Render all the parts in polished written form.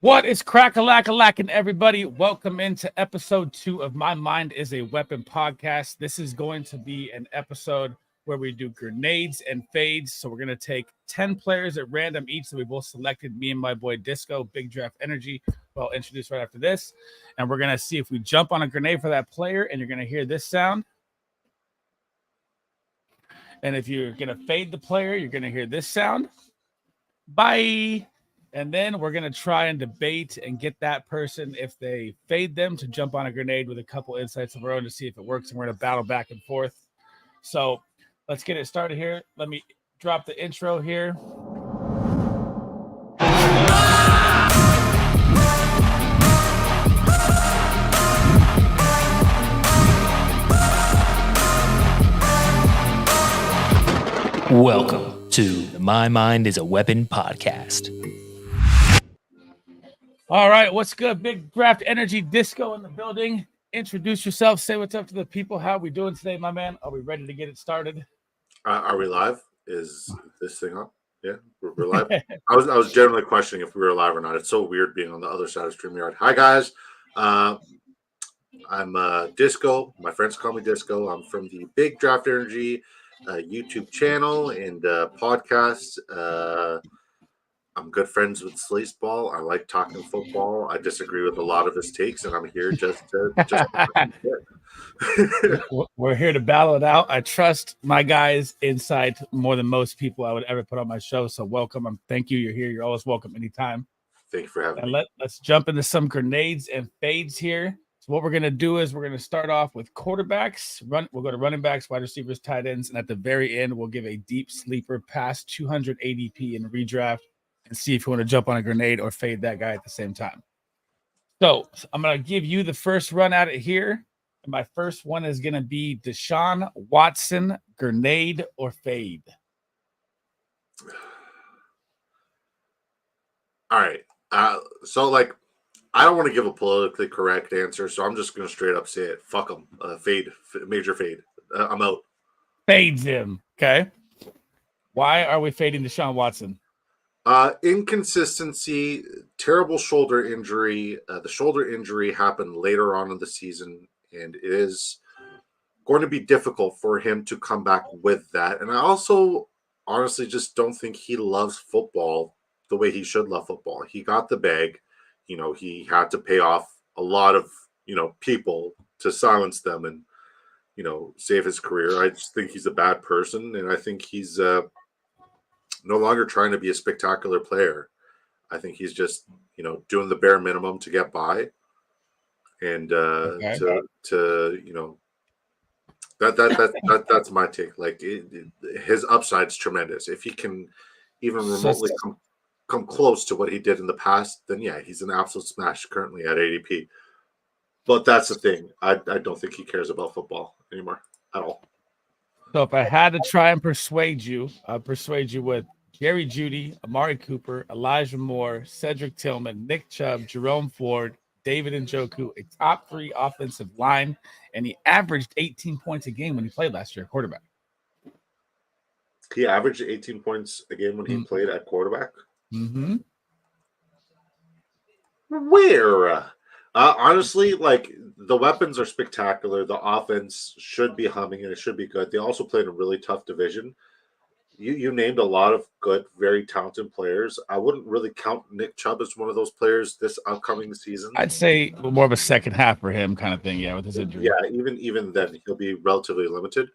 What is crack-a-lack-a-lackin', everybody? Welcome into episode 2 of My Mind is a Weapon podcast. This is going to be an episode where we do grenades and fades. So we're going to take 10 players at random each that we both selected, me and my boy Disco, Big Draft Energy. Well, introduced right after this. And we're going to see if we jump on a grenade for that player, and you're going to hear this sound. And if you're going to fade the player, you're going to hear this sound. Bye. And then we're going to try and debate and get that person, if they fade them, to jump on a grenade with a couple insights of our own to see if it works. And we're going to battle back and forth. So let's get it started here. Let me drop the intro here. Welcome to the My Mind is a Weapon podcast. All right, what's good? Big Draft Energy, Disco in the building. Introduce yourself. Say what's up to the people. How are we doing today, my man? Are we ready to get it started? Are we live? Is this thing up? Yeah, we're live. I was generally questioning if we were live or not. It's so weird being on the other side of StreamYard. Hi, guys. I'm Disco. My friends call me Disco. I'm from the Big Draft Energy YouTube channel and podcast. I'm good friends with Sliceball. I like talking football. I disagree with a lot of his takes, and I'm here just to We're here to battle it out. I trust my guys' insight more than most people I would ever put on my show. So welcome. Thank you. You're here. You're always welcome anytime. Thank you for having me. Let's jump into some grenades and fades here. So what we're going to do is we're going to start off with quarterbacks. We'll go to running backs, wide receivers, tight ends, and at the very end, we'll give a deep sleeper past 200 ADP in redraft and see if you want to jump on a grenade or fade that guy at the same time. So I'm going to give you the first run at it here. And my first one is going to be Deshaun Watson, grenade or fade. All right. So I don't want to give a politically correct answer, so I'm just going to straight up say it. Fuck him. Fade. Major fade. I'm out. Fades him. Okay. Why are we fading Deshaun Watson? Inconsistency, terrible shoulder injury. The shoulder injury happened later on in the season, and it is going to be difficult for him to come back with that. And I also honestly just don't think he loves football the way he should love football. He got the bag. You know, he had to pay off a lot of, people to silence them and, save his career. I just think he's a bad person, and I think he's no longer trying to be a spectacular player. I think he's just, doing the bare minimum to get by, and that's my take. Like his upside's tremendous. If he can even remotely come close to what he did in the past, then yeah, he's an absolute smash currently at ADP. But that's the thing. I don't think he cares about football anymore at all. So if I had to try and persuade you, I'd persuade you with Jerry Jeudy, Amari Cooper, Elijah Moore, Cedric Tillman, Nick Chubb, Jerome Ford, David Njoku, a top 3 offensive line, and he averaged 18 points a game when he played last year at quarterback. He averaged 18 points a game when he played at quarterback? Mm-hmm. Where? Honestly, the weapons are spectacular. The offense should be humming and it should be good. They also played a really tough division. You named a lot of good, very talented players. I wouldn't really count Nick Chubb as one of those players this upcoming season. I'd say more of a second half for him kind of thing, yeah, with his injury. Yeah, even then, he'll be relatively limited.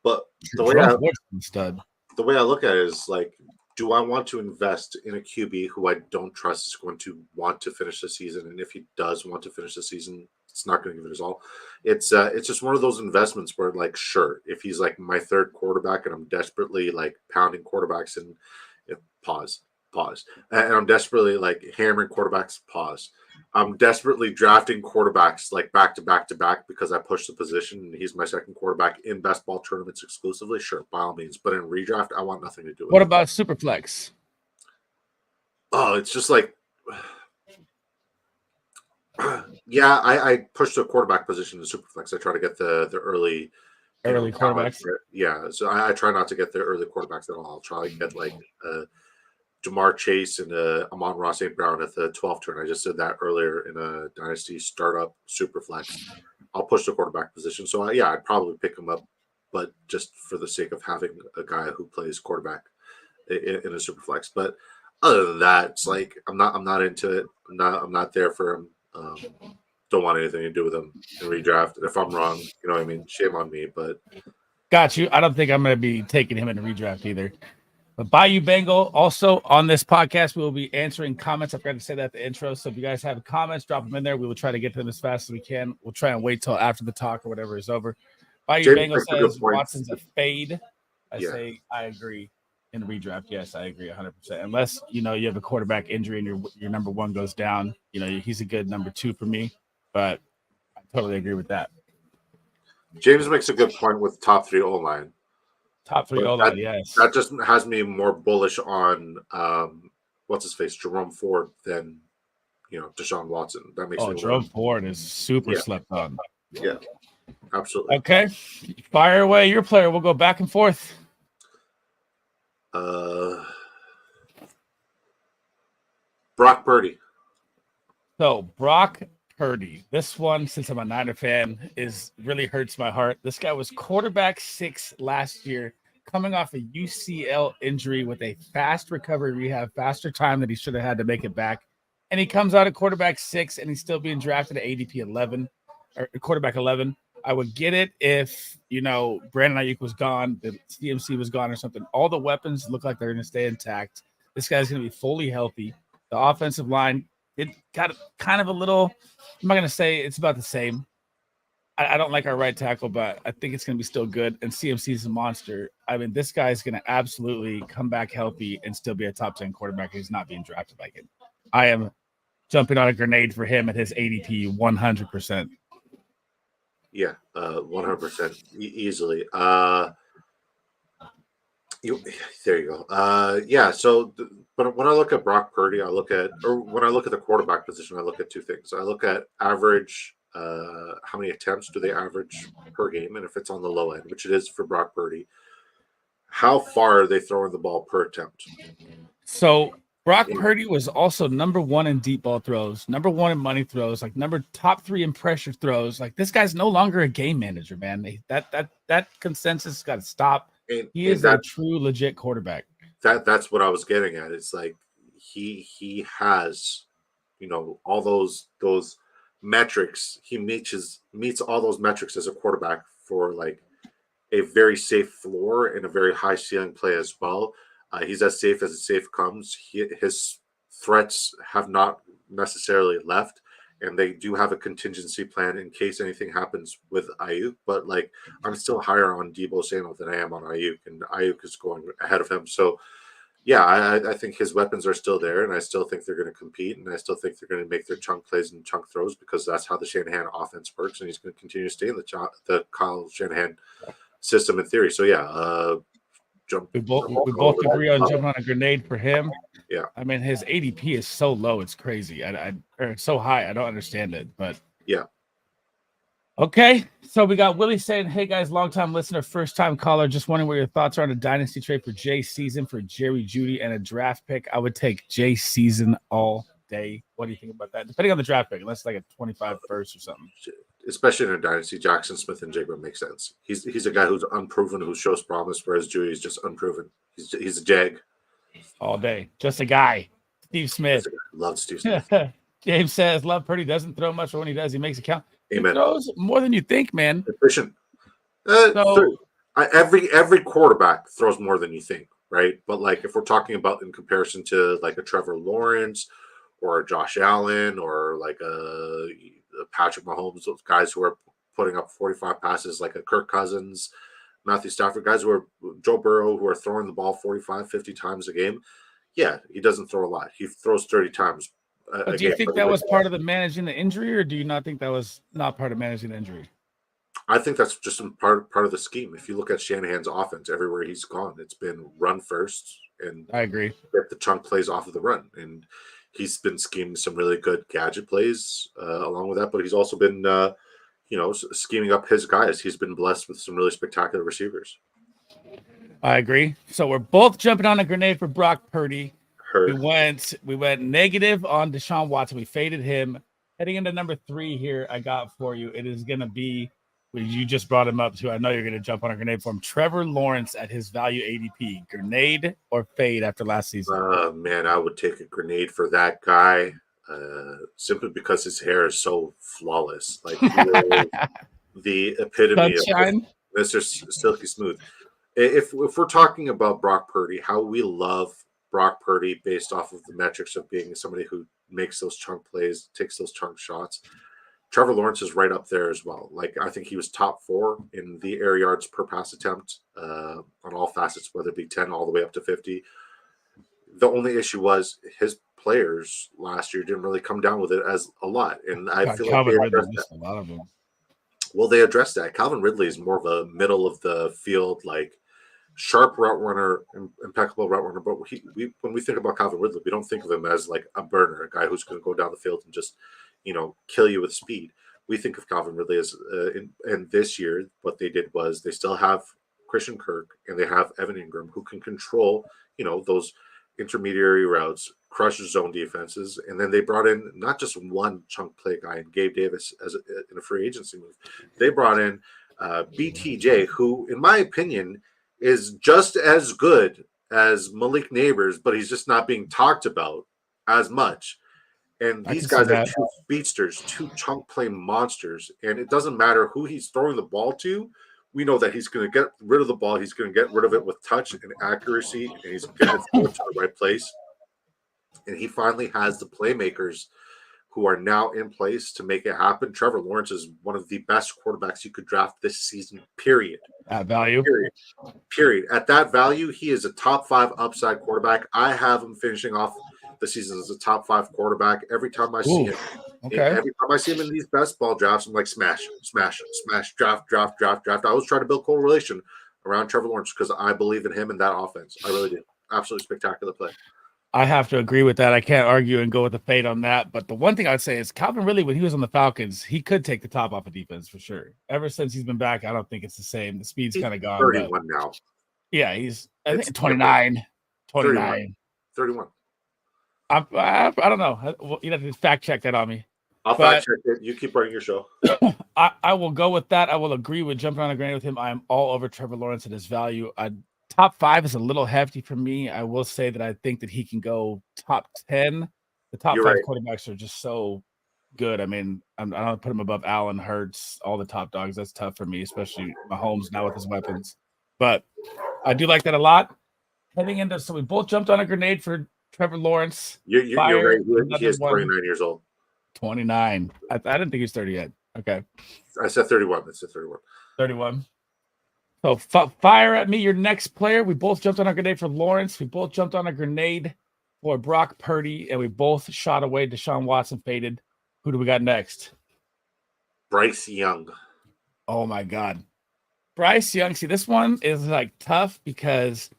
But the way I look at it is do I want to invest in a QB who I don't trust is going to want to finish the season? And if he does want to finish the season, it's not going to give it his all. It's just one of those investments where, sure, if he's my third quarterback and I'm desperately pounding quarterbacks and pause, and I'm desperately hammering quarterbacks, pause. I'm desperately drafting quarterbacks back to back to back because I push the position and he's my second quarterback in best ball tournaments exclusively. Sure, by all means. But in redraft, I want nothing to do with it. What about Superflex? Oh, it's just yeah, I push the quarterback position in Superflex. I try to get the early early quarterbacks. Yeah, so I try not to get the early quarterbacks at all. I'll try to get like Jamar Chase and Amon-Ra St. Brown at the 12th turn. I just did that earlier in a dynasty startup super flex. I'll push the quarterback position. So I'd probably pick him up, but just for the sake of having a guy who plays quarterback in a super flex. But other than that, it's like I'm not into it. I'm not there for him. Don't want anything to do with him in redraft. If I'm wrong, you know what I mean? Shame on me, but got you. I don't think I'm going to be taking him in the redraft either. But Bayou Bengal, also on this podcast, we will be answering comments. I forgot to say that at the intro. So if you guys have comments, drop them in there. We will try to get to them as fast as we can. We'll try and wait till after the talk or whatever is over. Bayou Bengal says Watson's a fade. I say I agree. In redraft, yes, I agree 100%. Unless, you have a quarterback injury and your number one goes down, he's a good number two for me. But I totally agree with that. James makes a good point with top 3 O-line. Top 3 O-line, yes. That just has me more bullish on what's his face, Jerome Ford, than Deshaun Watson. That makes me Jerome Ford is super slept on. Yeah, absolutely. Okay, fire away your player. We'll go back and forth. Brock Purdy. So Brock Purdy, this one, since I'm a Niner fan, really hurts my heart. This guy was quarterback 6 last year, coming off a UCL injury with a fast recovery rehab, faster time than he should have had to make it back. And he comes out at quarterback 6 and he's still being drafted at ADP 11 or quarterback 11. I would get it if, Brandon Ayuk was gone, the CMC was gone or something. All the weapons look like they're going to stay intact. This guy's going to be fully healthy. The offensive line, it got kind of a little, I'm not going to say it's about the same. I don't like our right tackle, but I think it's going to be still good. And CMC is a monster. I mean, this guy is going to absolutely come back healthy and still be a top 10 quarterback. He's not being drafted like it. I am jumping on a grenade for him at his ADP 100%. Yeah, 100% easily. There you go. So, but when I look at Brock Purdy, when I look at the quarterback position, I look at 2 things. I look at average, how many attempts do they average per game, and if it's on the low end, which it is for Brock Purdy, how far are they throwing the ball per attempt? So Brock Purdy was also number 1 in deep ball throws, number 1 in money throws, like top 3 in pressure throws. Like, this guy's no longer a game manager, man. That consensus got to stop. He is a true legit quarterback. That's what I was getting at. It's like he has, all those metrics. He meets all those metrics as a quarterback for like a very safe floor and a very high ceiling play as well. He's as safe as safe comes. His threats have not necessarily left, and they do have a contingency plan in case anything happens with Ayuk. But like, I'm still higher on Deebo Samuel than I am on Ayuk, and Ayuk is going ahead of him. So, yeah, I think his weapons are still there, and I still think they're going to compete, and I still think they're going to make their chunk plays and chunk throws because that's how the Shanahan offense works, and he's going to continue to stay in the Kyle Shanahan system in theory. So, yeah. We both agree on jumping on a grenade for him. Yeah, I mean, his ADP is so low, it's crazy. Or so high, I don't understand it. But yeah. Okay, so we got Willie saying, "Hey guys, long-time listener, first-time caller. Just wondering what your thoughts are on a dynasty trade for Jay Season for Jerry Jeudy and a draft pick." I would take Jay Season all day. What do you think about that? Depending on the draft pick, unless it's like a 25 first or something. Especially in a dynasty, Jackson Smith and Jigba makes sense. He's a guy who's unproven, who shows promise, whereas Jeudy is just unproven. He's a jag. All day. Just a guy. Steve Smith. Love Steve Smith. James says, "Love Purdy doesn't throw much, but when he does, he makes it count." Amen. He throws more than you think, man. Efficient. Every quarterback throws more than you think, right? But like, if we're talking about in comparison to like a Trevor Lawrence or a Josh Allen or like a Patrick Mahomes, those guys who are putting up 45 passes, like a Kirk Cousins, Matthew Stafford, guys who are Joe Burrow, who are throwing the ball 45, 50 times a game. Yeah, he doesn't throw a lot. He throws 30 times. Do you think that was part of the managing the injury, or do you not think that was not part of managing the injury? I think that's just part of the scheme. If you look at Shanahan's offense, everywhere he's gone, it's been run first, and I agree. Get the chunk plays off of the run, and he's been scheming some really good gadget plays along with that. But he's also been scheming up his guys. He's been blessed with some really spectacular receivers. I agree. So we're both jumping on a grenade for Brock Purdy. Heard. We went negative on Deshaun Watson. We faded him. Heading into number 3 here, I got for you. It is going to be, you just brought him up too. I know you're going to jump on a grenade for him. Trevor Lawrence at his value ADP. Grenade or fade after last season? Man, I would take a grenade for that guy simply because his hair is so flawless. Like the epitome Sunshine. of Mr. Silky Smooth. If we're talking about Brock Purdy, how we love Brock Purdy based off of the metrics of being somebody who makes those chunk plays, takes those chunk shots, Trevor Lawrence is right up there as well. Like, I think he was top 4 in the air yards per pass attempt on all facets, whether it be 10 all the way up to 50. The only issue was his players last year didn't really come down with it as a lot. And I feel like they addressed a lot of them. Well, they addressed that. Calvin Ridley is more of a middle of the field, like sharp route runner, impeccable route runner. But when we think about Calvin Ridley, we don't think of him as like a burner, a guy who's going to go down the field and just, kill you with speed. We think of Calvin Ridley as, and this year, what they did was they still have Christian Kirk and they have Evan Ingram who can control, those intermediary routes, crush zone defenses, and then they brought in not just one chunk play guy and Gabe Davis in a free agency move. They brought in BTJ, who, in my opinion, is just as good as Malik Neighbors, but he's just not being talked about as much. And these guys are 2 speedsters, 2 chunk play monsters, and it doesn't matter who he's throwing the ball to. We know that he's going to get rid of the ball. He's going to get rid of it with touch and accuracy, and he's going to throw it to the right place. And he finally has the playmakers who are now in place to make it happen. Trevor Lawrence is one of the best quarterbacks you could draft this season, period. At value? Period. At that value, he is a top 5 upside quarterback. I have him finishing off the season as a top 5 quarterback every time I see him. Okay. Every time I see him in these best ball drafts, I'm like, smash, draft. I was trying to build correlation around Trevor Lawrence because I believe in him and that offense. I really do. Absolutely spectacular play. I have to agree with that. I can't argue and go with the fade on that. But the one thing I'd say is Calvin Ridley, when he was on the Falcons, he could take the top off of defense for sure. Ever since he's been back, I don't think it's the same. The speed's kind of gone. 31 now. Yeah, he's I think 29. 29. 31. I don't know. You have to fact check that on me. I'll fact check it. You keep running your show. I will go with that. I will agree with jumping on a grenade with him. I am all over Trevor Lawrence at his value. Top 5 is a little hefty for me. I will say that I think that he can go top 10. The top 5 quarterbacks are just so good. I mean, I don't put him above Allen, Hurts, all the top dogs. That's tough for me, especially Mahomes now with his weapons. But I do like that a lot. Heading into, so we both jumped on a grenade for Trevor Lawrence. You're right. He is 29 years old. 29. I didn't think he was 30 yet. Okay. I said 31. I said 31. 31. So fire at me your next player. We both jumped on a grenade for Lawrence. We both jumped on a grenade for Brock Purdy, and we both shot away. Deshaun Watson faded. Who do we got next? Bryce Young. Oh, my God. Bryce Young. See, this one is like tough because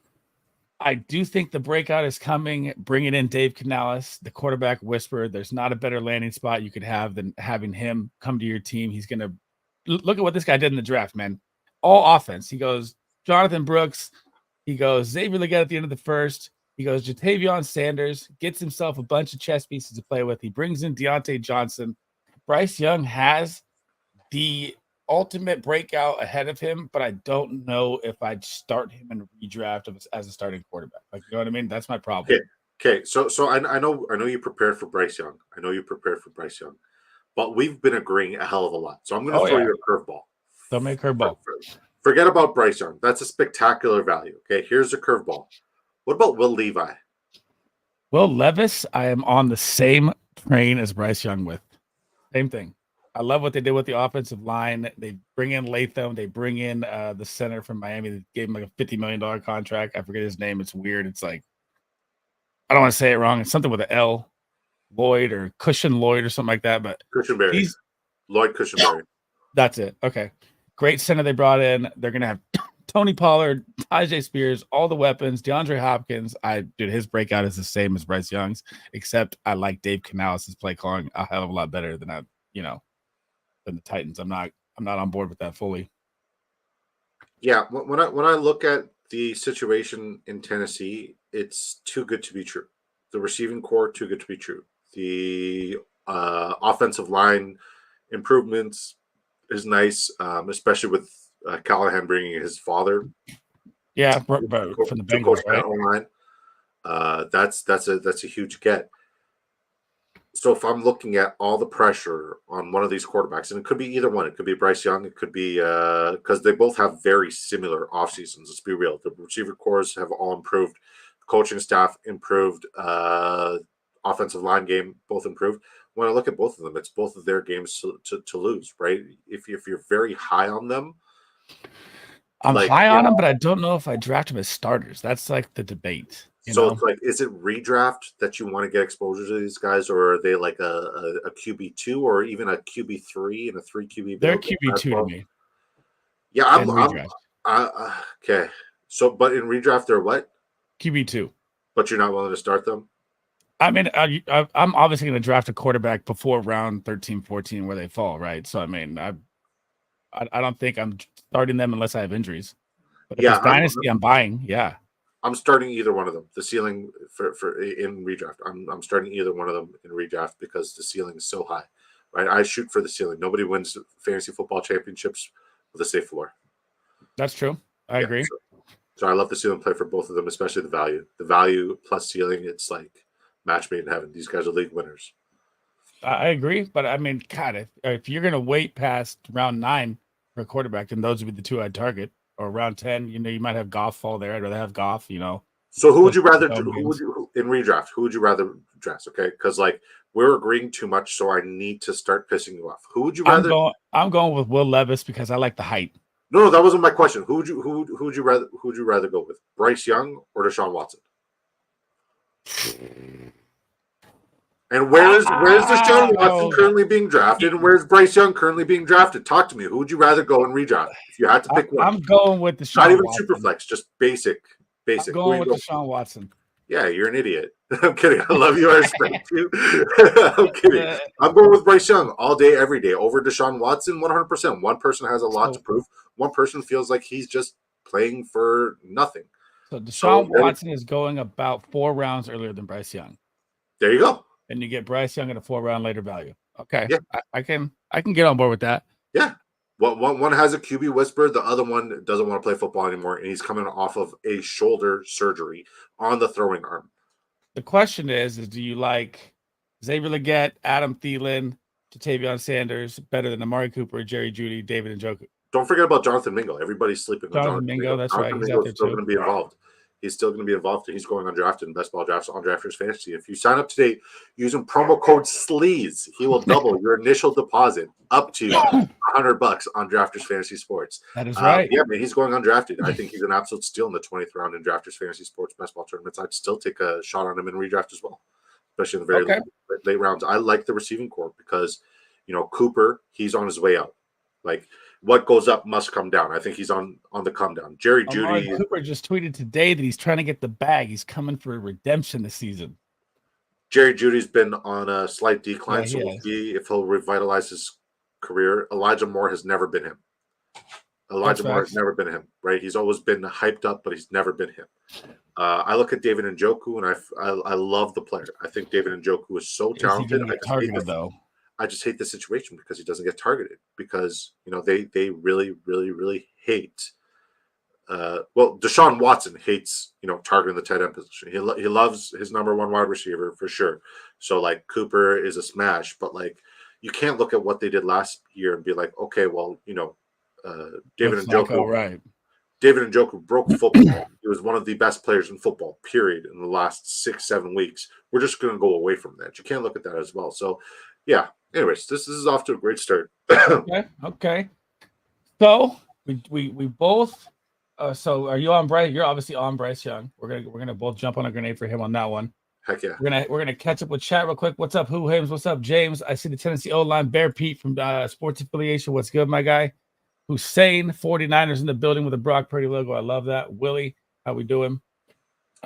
I do think the breakout is coming. Bringing in Dave Canales, the quarterback whisperer. There's not a better landing spot you could have than having him come to your team. He's going to look at what this guy did in the draft, man. All offense. He goes Jonathan Brooks. He goes Xavier Legette at the end of the first. He goes Jatavion Sanders. Gets himself a bunch of chess pieces to play with. He brings in Deontay Johnson. Bryce Young has the ultimate breakout ahead of him, but I don't know if I'd start him in redraft as a starting quarterback. Like, you know what I mean? That's my problem. Okay. So I know you prepared for Bryce Young. But we've been agreeing a hell of a lot. So I'm going to throw you a curveball. Don't make curveball. Forget about Bryce Young. That's a spectacular value. Okay, here's a curveball. What about Will Levis? Will Levis, I am on the same train as Bryce Young with. Same thing. I love what they did with the offensive line. They bring in Latham. They bring in the center from Miami. They gave him like a $50 million contract. I forget his name. It's weird. It's like, I don't want to say it wrong. It's something with an L. Lloyd or Cushion Lloyd or something like that. But Cushionberry. Lloyd Cushenberry. That's it. Okay. Great center they brought in. They're going to have Tony Pollard, Tyjae Spears, all the weapons, DeAndre Hopkins. His breakout is the same as Bryce Young's, except I like Dave Canales' play calling a hell of a lot better than than the Titans. I'm not not on board with that fully. Yeah, when I look at the situation in Tennessee, it's too good to be true. The receiving core too good to be true. The offensive line improvements is nice, especially with Callahan bringing his father. Yeah, for the Bengals, right? Line. That's a huge get. So if I'm looking at all the pressure on one of these quarterbacks, and it could be either one, it could be Bryce Young, it could be because they both have very similar off seasons. Let's be real. The receiver cores have all improved, coaching staff improved, offensive line game both improved. When I look at both of them, it's both of their games to lose, right? If you're very high on them, I'm high on them, but I don't know if I draft them as starters. That's like the debate. So it's like, is it redraft that you want to get exposure to these guys, or are they like a QB2 or even a QB3 and a 3 QB? They're QB2 to me. Yeah, I'm okay. So, but in redraft, they're what? QB2. But you're not willing to start them? I mean, I'm obviously going to draft a quarterback before round 13, 14 where they fall, right? So, I mean, I don't think I'm starting them unless I have injuries. But if it's dynasty, I'm buying. Yeah. I'm starting either one of them. The ceiling for in redraft, I'm starting either one of them in redraft because the ceiling is so high, right? I shoot for the ceiling. Nobody wins fantasy football championships with a safe floor. That's true. I agree. So I love the ceiling play for both of them, especially the value. The value plus ceiling, it's like match made in heaven. These guys are league winners. I agree, but I mean, God, if you're gonna wait past round 9 for a quarterback, then those would be the two I'd target. Or around 10, you might have Goff fall there. I'd rather have Goff, So who would you rather in redraft? Who would you rather draft? Okay, because like we're agreeing too much, so I need to start pissing you off. Who would you rather? I'm going with Will Levis because I like the height. No, that wasn't my question. Who would you rather go with? Bryce Young or Deshaun Watson? And where's Deshaun Watson currently being drafted, and where's Bryce Young currently being drafted? Talk to me. Who would you rather go and redraft if you had to pick one? I'm going with Deshaun Not even Watson. Superflex, just basic. I'm going with Deshaun Watson. Yeah, you're an idiot. I'm kidding. I love you. I respect you. I'm kidding. I'm going with Bryce Young all day, every day over Deshaun Watson 100%. One person has a lot to prove. One person feels like he's just playing for nothing. So Deshaun Watson is going about 4 rounds earlier than Bryce Young. There you go. And you get Bryce Young at a 4-round later value. Okay. Yeah. I can get on board with that. Yeah. Well, one has a QB whisper. The other one doesn't want to play football anymore, and he's coming off of a shoulder surgery on the throwing arm. The question is do you like Xavier Legette, Adam Thielen, Ja'Tavion Sanders better than Amari Cooper, Jerry Jeudy, David Njoku? Don't forget about Jonathan Mingo. Everybody's sleeping on Jonathan Mingo. That's Jonathan right. He's Mingo's still going to be involved. He's still going to be involved. He's going undrafted in best ball drafts on Drafters Fantasy. If you sign up today using promo code SLEAZE, he will double your initial deposit up to $100 on Drafters Fantasy Sports. That is right. Yeah, man, he's going undrafted. I think he's an absolute steal in the 20th round in Drafters Fantasy Sports best ball tournaments. I'd still take a shot on him in redraft as well, especially in the very late rounds. I like the receiving core because, Cooper, he's on his way out. Like, what goes up must come down. I think he's on the come down. Jerry Jeudy. Cooper just tweeted today that he's trying to get the bag. He's coming for redemption this season. Jerry Judy's been on a slight decline, so we'll see if he'll revitalize his career. Elijah Moore has never been him. Elijah Moore has never been him, right? He's always been hyped up, but he's never been him. I look at David Njoku, and I love the player. I think David Njoku is so talented. I just hate the situation because he doesn't get targeted because they really, really, really hate. Deshaun Watson hates targeting the tight end position. He loves his number one wide receiver for sure. So like Cooper is a smash, but like you can't look at what they did last year and be like, okay, well David Njoku, right? David Njoku broke football. He was one of the best players in football, period, in the last 6-7 weeks. We're just going to go away from that. You can't look at that as well. So, yeah. Anyways, this is off to a great start. Okay. So we both. So are you on Bryce? You're obviously on Bryce Young. We're gonna both jump on a grenade for him on that one. Heck yeah. We're gonna catch up with chat real quick. What's up, Who Hims? What's up, James? I see the Tennessee O-line. Bear Pete from Sports Affiliation. What's good, my guy? Hussein 49ers in the building with a Brock Purdy logo. I love that. Willie, how we doing?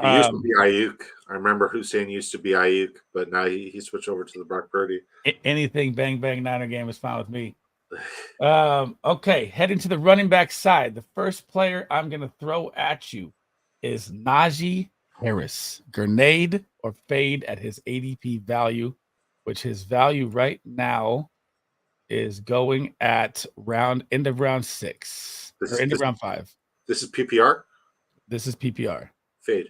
He used to be Ayuk. I remember Hussein used to be Ayuk, but now he switched over to the Brock Purdy. Anything bang bang Niner game is fine with me. Okay, heading to the running back side. The first player I'm going to throw at you is Najee Harris. Grenade or fade at his ADP value, which his value right now is going at end of round 6 or end of round 5. This is PPR? This is PPR. Fade.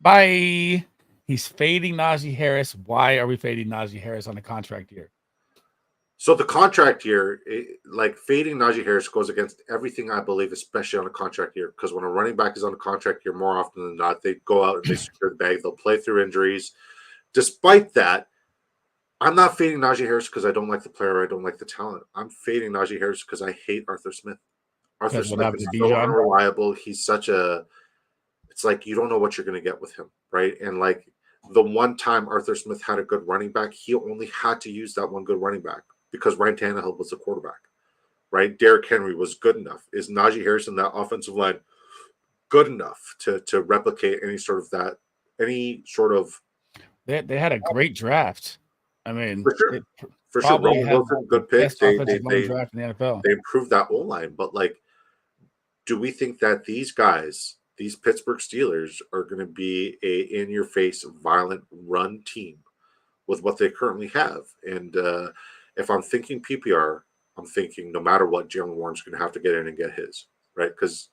Bye. He's fading Najee Harris. Why are we fading Najee Harris on a contract year? So the contract year, fading Najee Harris goes against everything I believe, especially on a contract year. Because when a running back is on a contract year, more often than not, they go out and they secure the bag. They'll play through injuries. Despite that, I'm not fading Najee Harris because I don't like the player. I don't like the talent. I'm fading Najee Harris because I hate Arthur Smith. Arthur Smith is so unreliable. He's such a – it's like you don't know what you're going to get with him, right? And like the one time Arthur Smith had a good running back, he only had to use that one good running back because Ryan Tannehill was the quarterback, right? Derrick Henry was good enough. Is Najee Harris in that offensive line good enough to replicate any sort of – They had a great draft. I mean, for sure. For sure, Wilson, good pick. They draft in the NFL. They improved that O-line, but like, do we think that these guys, these Pittsburgh Steelers, are going to be a in-your-face, violent run team with what they currently have? And if I'm thinking PPR, I'm thinking no matter what, Jaylen Warren's going to have to get in and get his, right? Because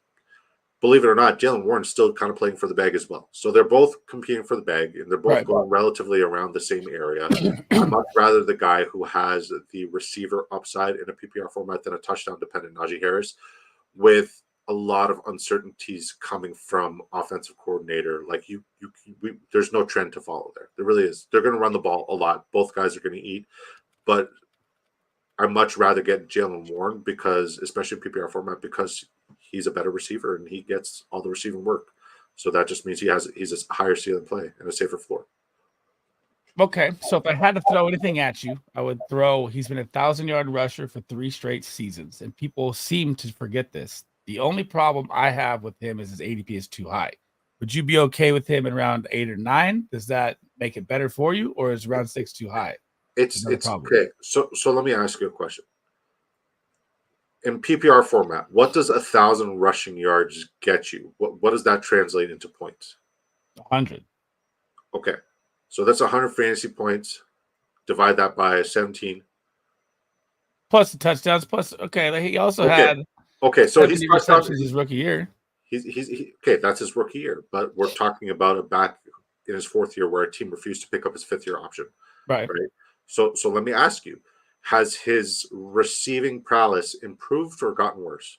believe it or not, Jaylen Warren's still kind of playing for the bag as well. So they're both competing for the bag, and they're both going relatively around the same area. I'd much rather the guy who has the receiver upside in a PPR format than a touchdown-dependent Najee Harris, with a lot of uncertainties coming from offensive coordinator. Like there's no trend to follow there. There really is. They're going to run the ball a lot. Both guys are going to eat, but I'd much rather get Jaylen Warren because, especially in PPR format, because he's a better receiver and he gets all the receiving work. So that just means he's a higher ceiling play and a safer floor. Okay, so if I had to throw anything at you, I would throw he's been a 1,000-yard rusher for 3 straight seasons, and people seem to forget this. The only problem I have with him is his ADP is too high. Would you be okay with him in round 8 or 9? Does that make it better for you, or is round 6 too high? It's okay. So let me ask you a question. In PPR format, what does 1,000 rushing yards get you? What does that translate into points? 100. Okay. So that's 100 fantasy points. Divide that by 17. Plus the touchdowns. Plus, he also had. Okay, so he's receptions his rookie year. Okay, that's his rookie year. But we're talking about a back in his 4th year where a team refused to pick up his 5th-year option. Right. So let me ask you, has his receiving prowess improved or gotten worse?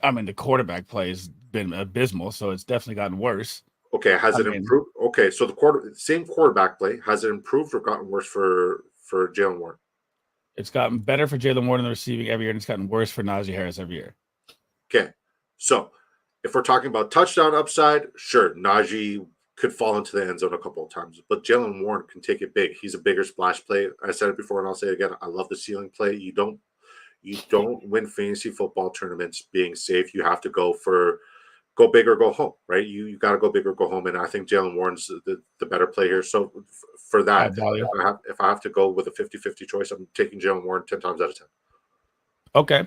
I mean, the quarterback play has been abysmal, so it's definitely gotten worse. Okay, has it improved? Okay, so the same quarterback play, has it improved or gotten worse for Jaylen Warren? It's gotten better for Jaylen Warren in the receiving every year, and it's gotten worse for Najee Harris every year. Okay, so if we're talking about touchdown upside, sure, Najee could fall into the end zone a couple of times, but Jaylen Warren can take it big. He's a bigger splash play. I said it before, and I'll say it again. I love the ceiling play. You don't win fantasy football tournaments being safe. You have to go big or go home, right? You got to go big or go home, and I think Jaylen Warren's the better play here. So for that, if I have to go with a 50-50 choice, I'm taking Jaylen Warren 10 times out of 10. Okay.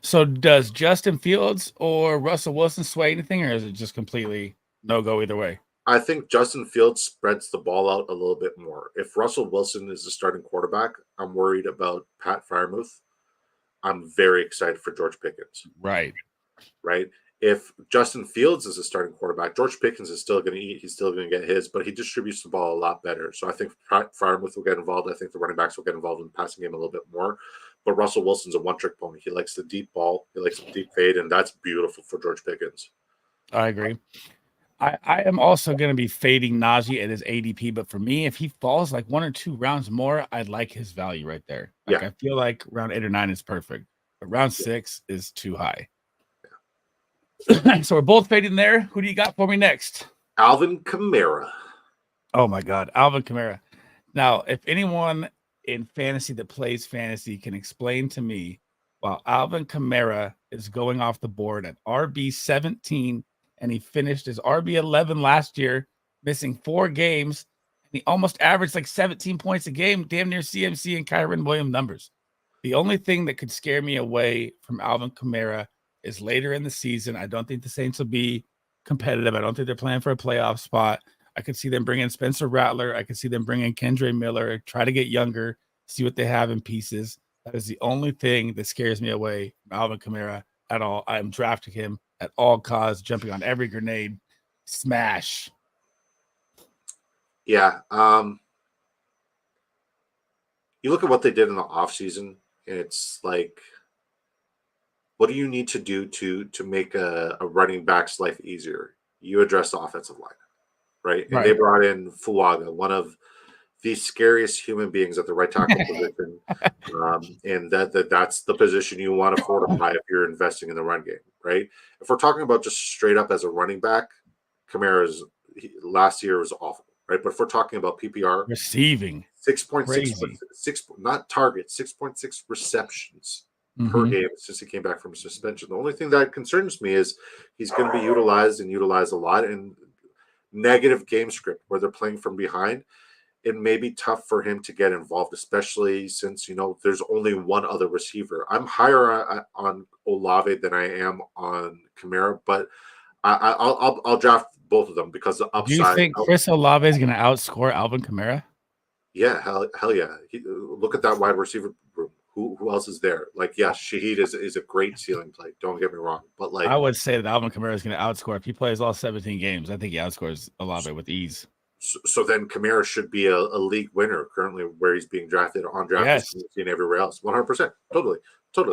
So does Justin Fields or Russell Wilson sway anything, or is it just completely no-go either way? I think Justin Fields spreads the ball out a little bit more. If Russell Wilson is the starting quarterback, I'm worried about Pat Freiermuth. I'm very excited for George Pickens. Right. If Justin Fields is a starting quarterback, George Pickens is still going to eat. He's still going to get his, but he distributes the ball a lot better. So I think Freiermuth will get involved. I think the running backs will get involved in the passing game a little bit more. But Russell Wilson's a one-trick pony. He likes the deep ball. He likes the deep fade, and that's beautiful for George Pickens. I agree. I am also going to be fading Najee at his ADP, but for me, if he falls like 1 or 2 rounds more, I'd like his value right there. I feel like round 8 or 9 is perfect, but round 6 is too high. So we're both fading there. Who do you got for me next? Alvin Kamara. Oh my God, Alvin Kamara. Now, if anyone in fantasy that plays fantasy can explain to me, while Alvin Kamara is going off the board at RB17, and he finished as RB11 last year, missing 4 games, and he almost averaged like 17 points a game, damn near CMC and Kyren Williams numbers. The only thing that could scare me away from Alvin Kamara is later in the season. I don't think the Saints will be competitive. I don't think they're playing for a playoff spot. I could see them bring in Spencer Rattler. I could see them bring in Kendre Miller, try to get younger, see what they have in pieces. That is the only thing that scares me away from Alvin Kamara at all. I'm drafting him at all costs, jumping on every grenade. Smash. Yeah. You look at what they did in the offseason, and it's like, what do you need to do to make a running back's life easier? You address the offensive line, right? And they brought in Fuaga, one of the scariest human beings at the right tackle position. And that's the position you want to fortify if you're investing in the run game, right? If we're talking about just straight up as a running back, Kamara's last year was awful, right? But if we're talking about PPR, receiving 6.6, not targets, 6.6 receptions per game since he came back from suspension. The only thing that concerns me is he's going to be utilized a lot in negative game script where they're playing from behind. It may be tough for him to get involved, especially since, there's only one other receiver. I'm higher on Olave than I am on Kamara, but I'll draft both of them because the upside. Do you think Chris Olave is going to outscore Alvin Kamara? Yeah, hell yeah. Look at that wide receiver room. Who else is there? Like, yeah, Shaheed is a great ceiling play. Don't get me wrong, but like I would say that Alvin Kamara is going to outscore if he plays all 17 games. I think he outscores Olave with ease. So then Kamara should be a league winner currently where he's being drafted on draft and everywhere else. 100%. Totally.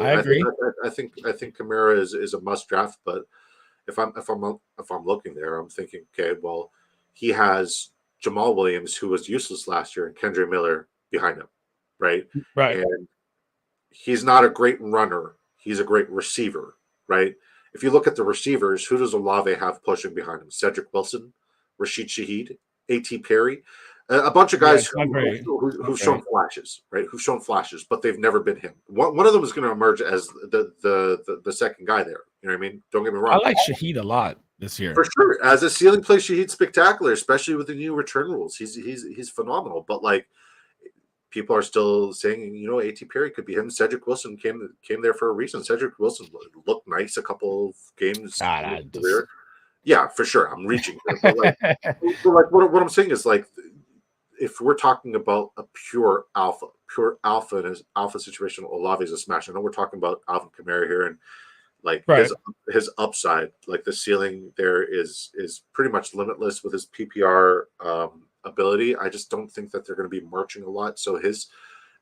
I agree. I think Kamara is a must draft, but if I'm looking there, I'm thinking, okay, well, he has Jamal Williams, who was useless last year, and Kendre Miller behind him, right? Right. And he's not a great runner. He's a great receiver, right? If you look at the receivers, who does Olave have pushing behind him? Cedric Wilson, Rashid Shaheed, A.T. Perry, a bunch of guys who've shown flashes, right? Who've shown flashes, but they've never been him. One of them is going to emerge as the second guy there. You know what I mean? Don't get me wrong. I like Shaheed a lot this year. For sure. As a ceiling play, Shaheed's spectacular, especially with the new return rules. He's phenomenal. But like, people are still saying, A.T. Perry could be him. Cedric Wilson came there for a reason. Cedric Wilson looked nice a couple of games. Yeah, for sure. I'm reaching. But what I'm saying is, like, if we're talking about a pure alpha in his alpha situation, Olave is a smash. I know we're talking about Alvin Kamara here, and like his upside, like the ceiling there is pretty much limitless with his PPR ability. I just don't think that they're going to be marching a lot. So his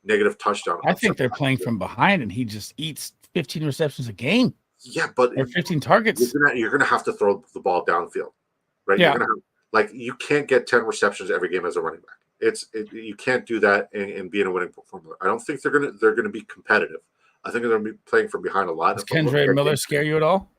negative touchdown. I think they're playing from behind, and he just eats 15 receptions a game. Yeah, but or 15 targets. You're gonna have to throw the ball downfield, right? Yeah. You're gonna you can't get 10 receptions every game as a running back. You can't do that and be in a winning formula. I don't think they're gonna be competitive. I think they're gonna be playing from behind a lot. Does Kendre Miller scare you at all?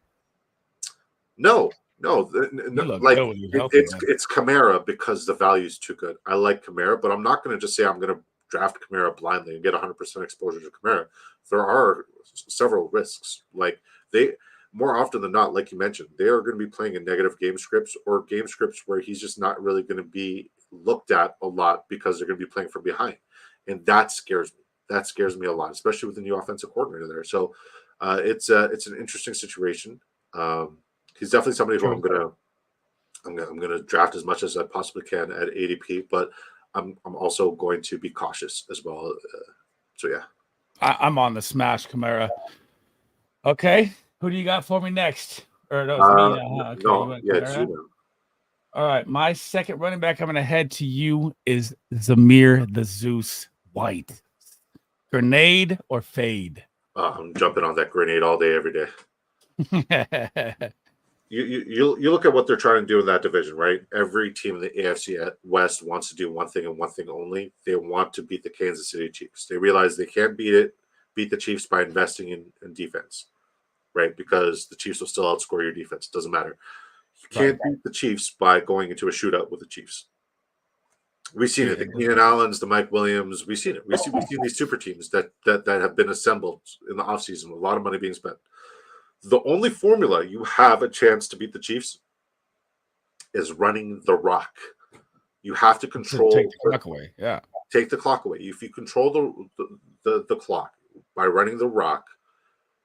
No. It's Kamara because the value is too good. I like Kamara, but I'm not gonna just say I'm gonna draft Kamara blindly and get 100% exposure to Kamara. There are several risks. Like, they, more often than not, like you mentioned, they are going to be playing in negative game scripts or game scripts where he's just not really going to be looked at a lot because they're going to be playing from behind. And that scares me. That scares me a lot, especially with the new offensive coordinator there. So it's an interesting situation. He's definitely somebody who I'm gonna draft as much as I possibly can at ADP, but I'm also going to be cautious as well. So yeah. I'm on the smash Kamara. Okay, who do you got for me next? Or no, Gino. All right, my second running back I'm going to head to you is Zamir the Zeus White. Grenade or fade? I'm jumping on that grenade all day, every day. You look at what they're trying to do in that division, right? Every team in the AFC West wants to do one thing and one thing only. They want to beat the Kansas City Chiefs. They realize they can't beat the Chiefs by investing in defense, right? Because the Chiefs will still outscore your defense. It doesn't matter. You can't beat the Chiefs by going into a shootout with the Chiefs. We've seen it. The Keenan Allens, the Mike Williams. We've seen it. We've seen these super teams that have been assembled in the offseason with a lot of money being spent. The only formula you have a chance to beat the Chiefs is running the rock. You have to control. Take the clock away. Yeah. Take the clock away. If you control the clock, by running the rock,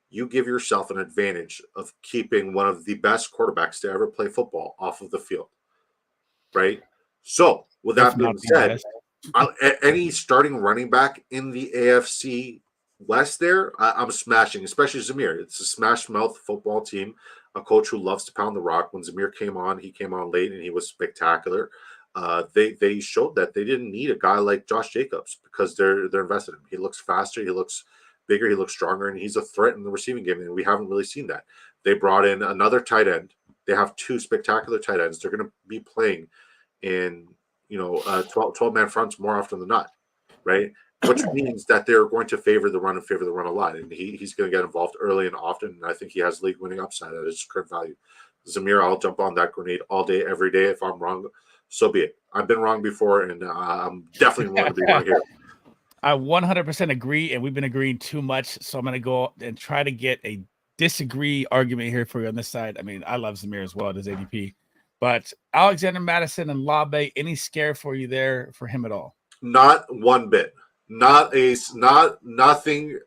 you give yourself an advantage of keeping one of the best quarterbacks to ever play football off of the field, right? So, with that being said, any starting running back in the AFC West there, I'm smashing, especially Zamir. It's a smash mouth football team, a coach who loves to pound the rock. When Zamir came on, he came on late and he was spectacular. They showed that they didn't need a guy like Josh Jacobs because they're invested in him. He looks faster, he looks bigger, he looks stronger, and he's a threat in the receiving game, and we haven't really seen that. They brought in another tight end. They have two spectacular tight ends. They're going to be playing in 12-man fronts more often than not, right? Which means that they're going to favor the run a lot, and he's going to get involved early and often, and I think he has league-winning upside at his current value. Zamir, I'll jump on that grenade all day, every day. If I'm wrong, so be it. I've been wrong before, and I'm definitely willing to be wrong here. I 100% agree, and we've been agreeing too much, so I'm going to go and try to get a disagree argument here for you on this side. I mean, I love Zamir as well at his ADP, but Alexander Mattison and Labe, any scare for you there for him at all? Not one bit. Nothing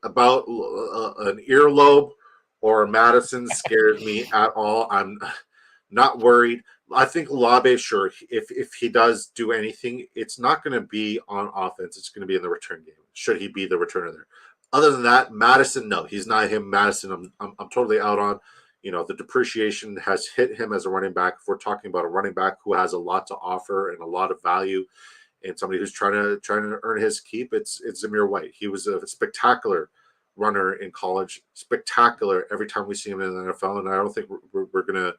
about an earlobe or Madison scares me at all. I'm not worried. I think Labe, sure, if he does do anything, it's not going to be on offense. It's going to be in the return game. Should he be the returner there? Other than that, Madison, no, he's not him. Madison, I'm totally out on. The depreciation has hit him as a running back. If we're talking about a running back who has a lot to offer and a lot of value, and somebody who's trying to earn his keep, it's Zamir White. He was a spectacular runner in college, spectacular every time we see him in the NFL, and I don't think we're gonna.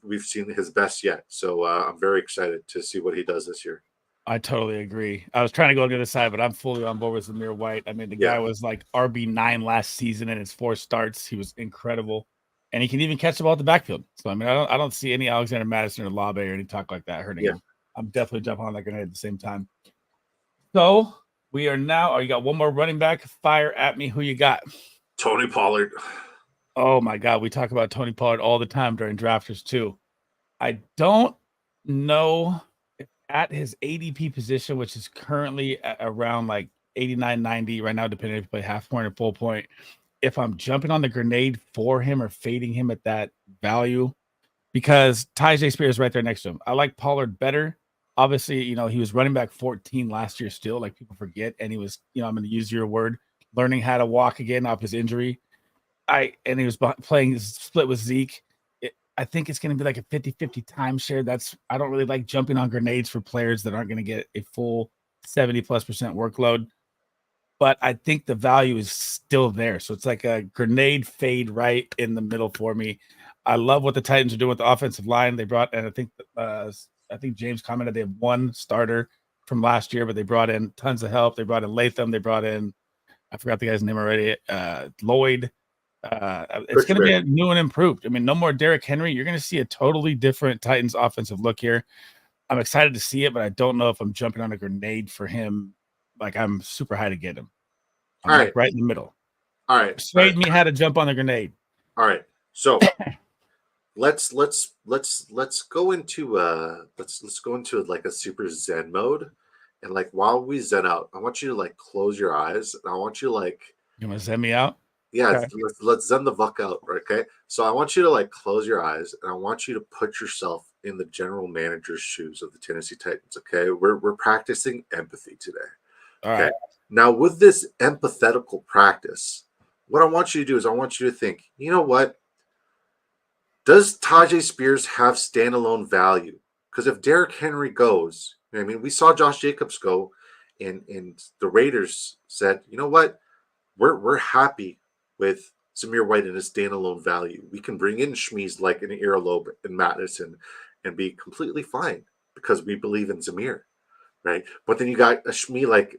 We've seen his best yet, so I'm very excited to see what he does this year. I totally agree. I was trying to go on the other side, but I'm fully on board with Zamir White. I mean, the guy was like RB9 last season in his 4 starts. He was incredible, and he can even catch the ball at the backfield. So I mean, I don't see any Alexander Mattison or Labe or any talk like that hurting him. I'm definitely jumping on that grenade at the same time. So we are now. Oh, you got one more running back. Fire at me. Who you got? Tony Pollard. Oh my God, we talk about Tony Pollard all the time during drafters too. I don't know if at his ADP position, which is currently around like 89, 90 right now, depending if you play half point or full point, if I'm jumping on the grenade for him or fading him at that value, because Tyjae Spears is right there next to him. I like Pollard better. Obviously, he was running back 14 last year still, like people forget, and he was, I'm going to use your word, learning how to walk again off his injury. And he was playing split with Zeke. I think it's going to be like a 50-50 timeshare. I don't really like jumping on grenades for players that aren't going to get a full 70+% workload. But I think the value is still there. So it's like a grenade fade right in the middle for me. I love what the Titans are doing with the offensive line. They brought, and I think James commented they have one starter from last year, but they brought in tons of help. They brought in Latham. They brought in, I forgot the guy's name already, Lloyd. It's going to be new and improved. I mean, no more Derrick Henry. You're going to see a totally different Titans offensive look here. I'm excited to see it, but I don't know if I'm jumping on a grenade for him. Like I'm super high to get him. I'm right in the middle. All right. Persuade me how to jump on the grenade. All right. So let's go into let's go into like a super zen mode. And like while we zen out, I want you to like close your eyes and I want you to like you want to zen me out? Yeah, okay. Let's zen the fuck out, okay? So I want you to like close your eyes and I want you to put yourself in the general manager's shoes of the Tennessee Titans, okay? We're practicing empathy today. All right. Now with this empathetical practice, what I want you to do is I want you to think, you know what? Does Tyjae Spears have standalone value? Because if Derrick Henry goes, I mean, we saw Josh Jacobs go, and the Raiders said, you know what? We're happy with Zamir White and his standalone value. We can bring in Shmeez like an earlobe and Madison and be completely fine because we believe in Zamir, right? But then you got a Shmee like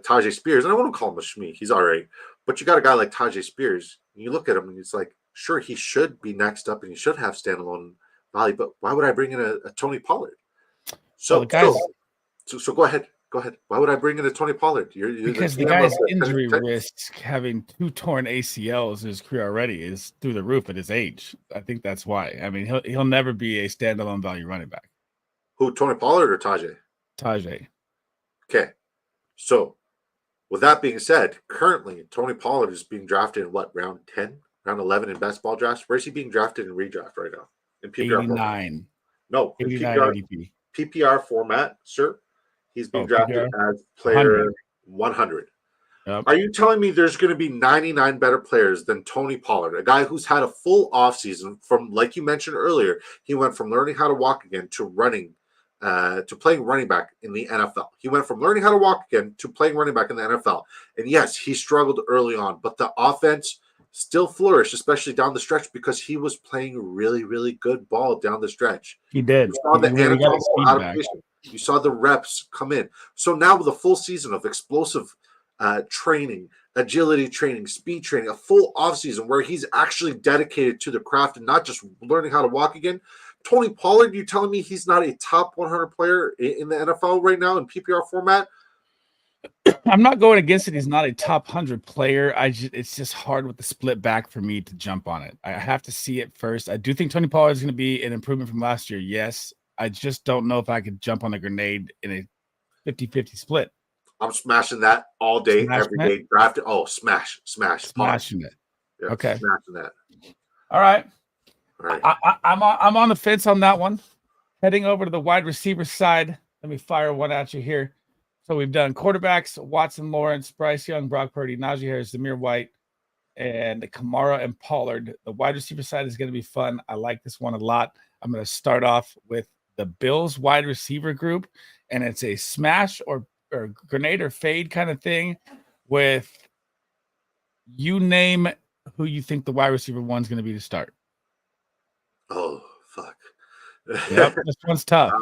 Tyjae Spears, and I wouldn't call him a Shmee. He's all right. But you got a guy like Tyjae Spears, and you look at him and it's like, sure, he should be next up and he should have standalone value, but why would I bring in a Tony Pollard? So, so go ahead. Go ahead. Why would I bring in a Tony Pollard? Because the guy's injury risk, having 2 torn ACLs in his career already, is through the roof at his age. I think that's why. I mean, he'll never be a standalone value running back. Who, Tony Pollard or Tyjae? Tyjae. Okay. So With that being said, currently Tony Pollard is being drafted in what, round 10, round 11 in best ball drafts? Where's he being drafted in redraft right now? In PPR 89. format? No, in 89 ADP. PPR format, sir. He's being drafted PPR? as player 100. Yep. Are you telling me there's going to be 99 better players than Tony Pollard, a guy who's had a full offseason from, like you mentioned earlier, he went from learning how to walk again to running, to playing running back in the NFL. He went from learning how to walk again to playing running back in the NFL. And yes, he struggled early on, but the offense still flourished, especially down the stretch, because he was playing really, really good ball down the stretch. He did. You saw the anatomical adaptation. You saw the reps come in. So now with a full season of explosive training, agility training, speed training, a full offseason where he's actually dedicated to the craft and not just learning how to walk again. Tony Pollard, you telling me he's not a top 100 player in the NFL right now in PPR format? I'm not going against it. He's not a top 100 player. It's just hard with the split back for me to jump on it. I have to see it first. I do think Tony Pollard is going to be an improvement from last year. Yes. I just don't know if I could jump on the grenade in a 50-50 split. I'm smashing that all day, every day. Drafted. Oh, smashing it. Yeah, okay, smashing that. All right. I'm on the fence on that one. Heading over to the wide receiver side. Let me fire one at you here. So we've done quarterbacks: Watson, Lawrence, Bryce Young, Brock Purdy, Najee Harris, Zamir White, and Kamara and Pollard. The wide receiver side is going to be fun. I like this one a lot. I'm going to start off with the Bills wide receiver group, and it's a smash or grenade or fade kind of thing with you name who you think the wide receiver one's going to be to start. Oh, fuck. Yep, this one's tough.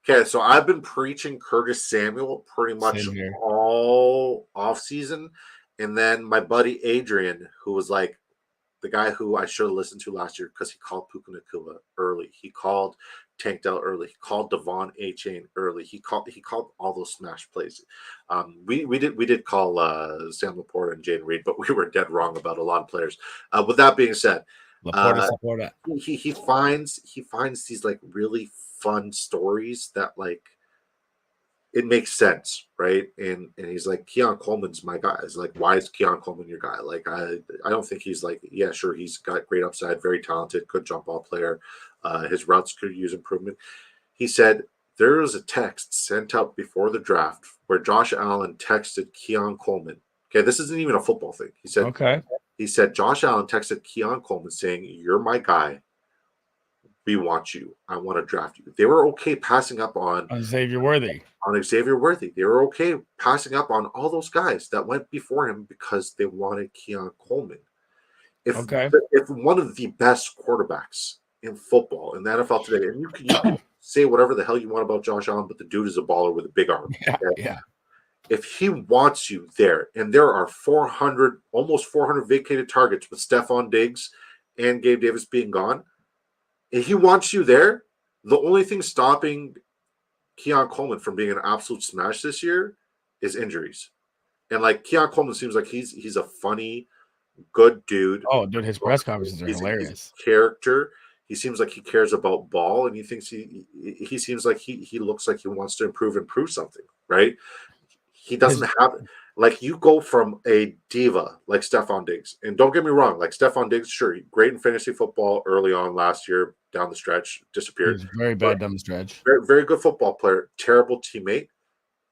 Okay, so I've been preaching Curtis Samuel pretty much all offseason. And then my buddy Adrian, who was like the guy who I should have listened to last year because he called Puka Nacua early. He called Tank Dell early. He called Devon Achane early. He called all those smash plays. We did call Sam Laporta and Jayden Reed, but we were dead wrong about a lot of players. With that being said, Laporta. He finds these like really fun stories that like it makes sense, right? And he's like, Keon Coleman's my guy. It's like, why is Keon Coleman your guy? Like, I don't think he's like, yeah, sure, he's got great upside, very talented, good jump ball player. His routes could use improvement. He said there was a text sent out before the draft where Josh Allen texted Keon Coleman. Okay, this isn't even a football thing. He said, He said Josh Allen texted Keon Coleman saying, "You're my guy. We want you. I want to draft you." They were okay passing up on Xavier Worthy. They were okay passing up on all those guys that went before him because they wanted Keon Coleman. If one of the best quarterbacks in football in the NFL today, and you can say whatever the hell you want about Josh Allen, but the dude is a baller with a big arm. Yeah. If he wants you there, and there are almost 400 vacated targets with Stephon Diggs and Gabe Davis being gone, if he wants you there, the only thing stopping Keon Coleman from being an absolute smash this year is injuries. And like Keon Coleman seems like he's a funny, good dude. Oh, dude, his press conferences are hilarious. He's a character. He seems like he cares about ball, and he thinks he seems like he looks like he wants to improve something, right? He doesn't have like you go from a diva like Stephon Diggs, and don't get me wrong, like Stephon Diggs, sure, great in fantasy football early on last year, down the stretch, disappeared. He was very bad down the stretch. Very, very good football player, terrible teammate.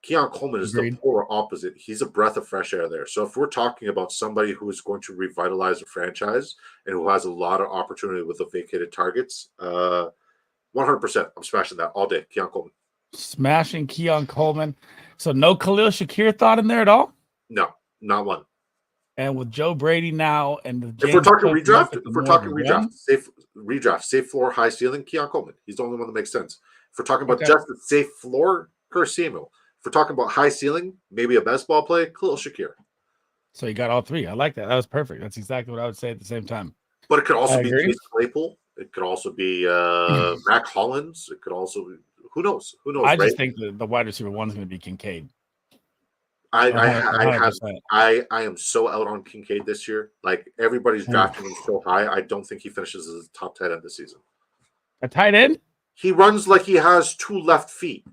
Keon Coleman is the polar opposite. He's a breath of fresh air there. So if we're talking about somebody who is going to revitalize a franchise and who has a lot of opportunity with the vacated targets, 100%, I'm smashing that all day. Keon Coleman. Smashing Keon Coleman. So no Khalil Shakir thought in there at all? No, not one. And with Joe Brady now, and if we're talking redraft, safe floor, high ceiling, Keon Coleman. He's the only one that makes sense. If we're talking about just the safe floor, Curtis Samuel. If we're talking about high ceiling, maybe a best ball play, Khalil Shakir. So you got all three. I like that. That was perfect. That's exactly what I would say at the same time. But it could also be Chase Claypool. It could also be Mac Hollins. It could also be, who knows? I just think the wide receiver one is going to be Kincaid. I am so out on Kincaid this year. Like everybody's drafting him so high. I don't think he finishes as a top tight end this season. A tight end? He runs like he has two left feet.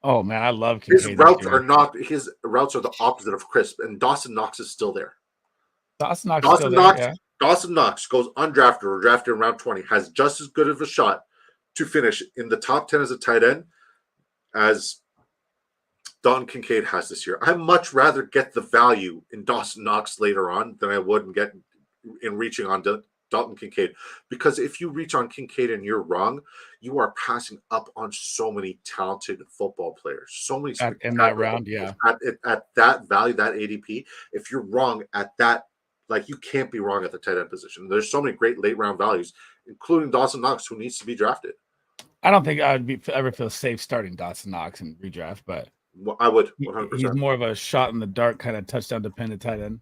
Oh man, I love His Kincaid. routes are the opposite of crisp, and Dawson Knox is still there. Dawson Knox still there. Yeah. Dawson Knox goes undrafted or drafted in round 20, has just as good of a shot to finish in the top 10 as a tight end as Dalton Kincaid has this year. I'd much rather get the value in Dawson Knox later on than I would in reaching on Dalton Kincaid. Because if you reach on Kincaid and you're wrong, you are passing up on so many talented football players. So many in that round, yeah. At that value, that ADP, if you're wrong at that, like you can't be wrong at the tight end position. There's so many great late round values, including Dawson Knox, who needs to be drafted. I don't think I would ever feel safe starting Dawson Knox in redraft, but I would 100%. He's more of a shot in the dark kind of touchdown dependent tight end.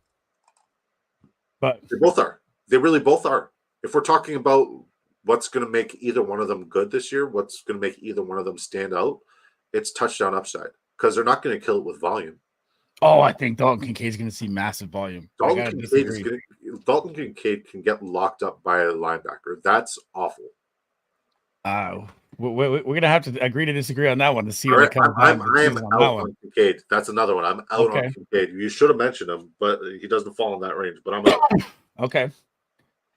But they both are. They really both are. If we're talking about what's going to make either one of them good this year, what's going to make either one of them stand out, it's touchdown upside because they're not going to kill it with volume. Oh, I think Dalton Kincaid is going to see massive volume. Dalton Kincaid can get locked up by a linebacker. That's awful. We're going to have to agree to disagree on that one to see what comes I am out on Kincaid. That's another one. I'm out on Kincaid. You should have mentioned him, but he doesn't fall in that range. But I'm out. Okay.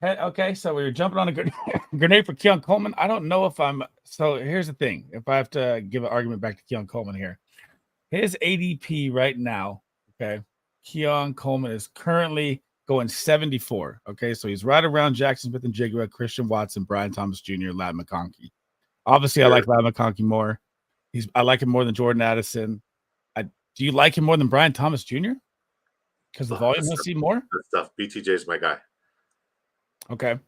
Okay, so we were jumping on a grenade for Keon Coleman. I don't know if I'm – so here's the thing. If I have to give an argument back to Keon Coleman here. His ADP right now, okay, Keon Coleman is currently going 74, okay? So he's right around Jackson Smith-Njigba, Christian Watson, Brian Thomas Jr., Ladd McConkey. Obviously, I like Ladd McConkey more. I like him more than Jordan Addison. Do you like him more than Brian Thomas Jr.? Because the volume will see more? That stuff. BTJ is my guy. Okay.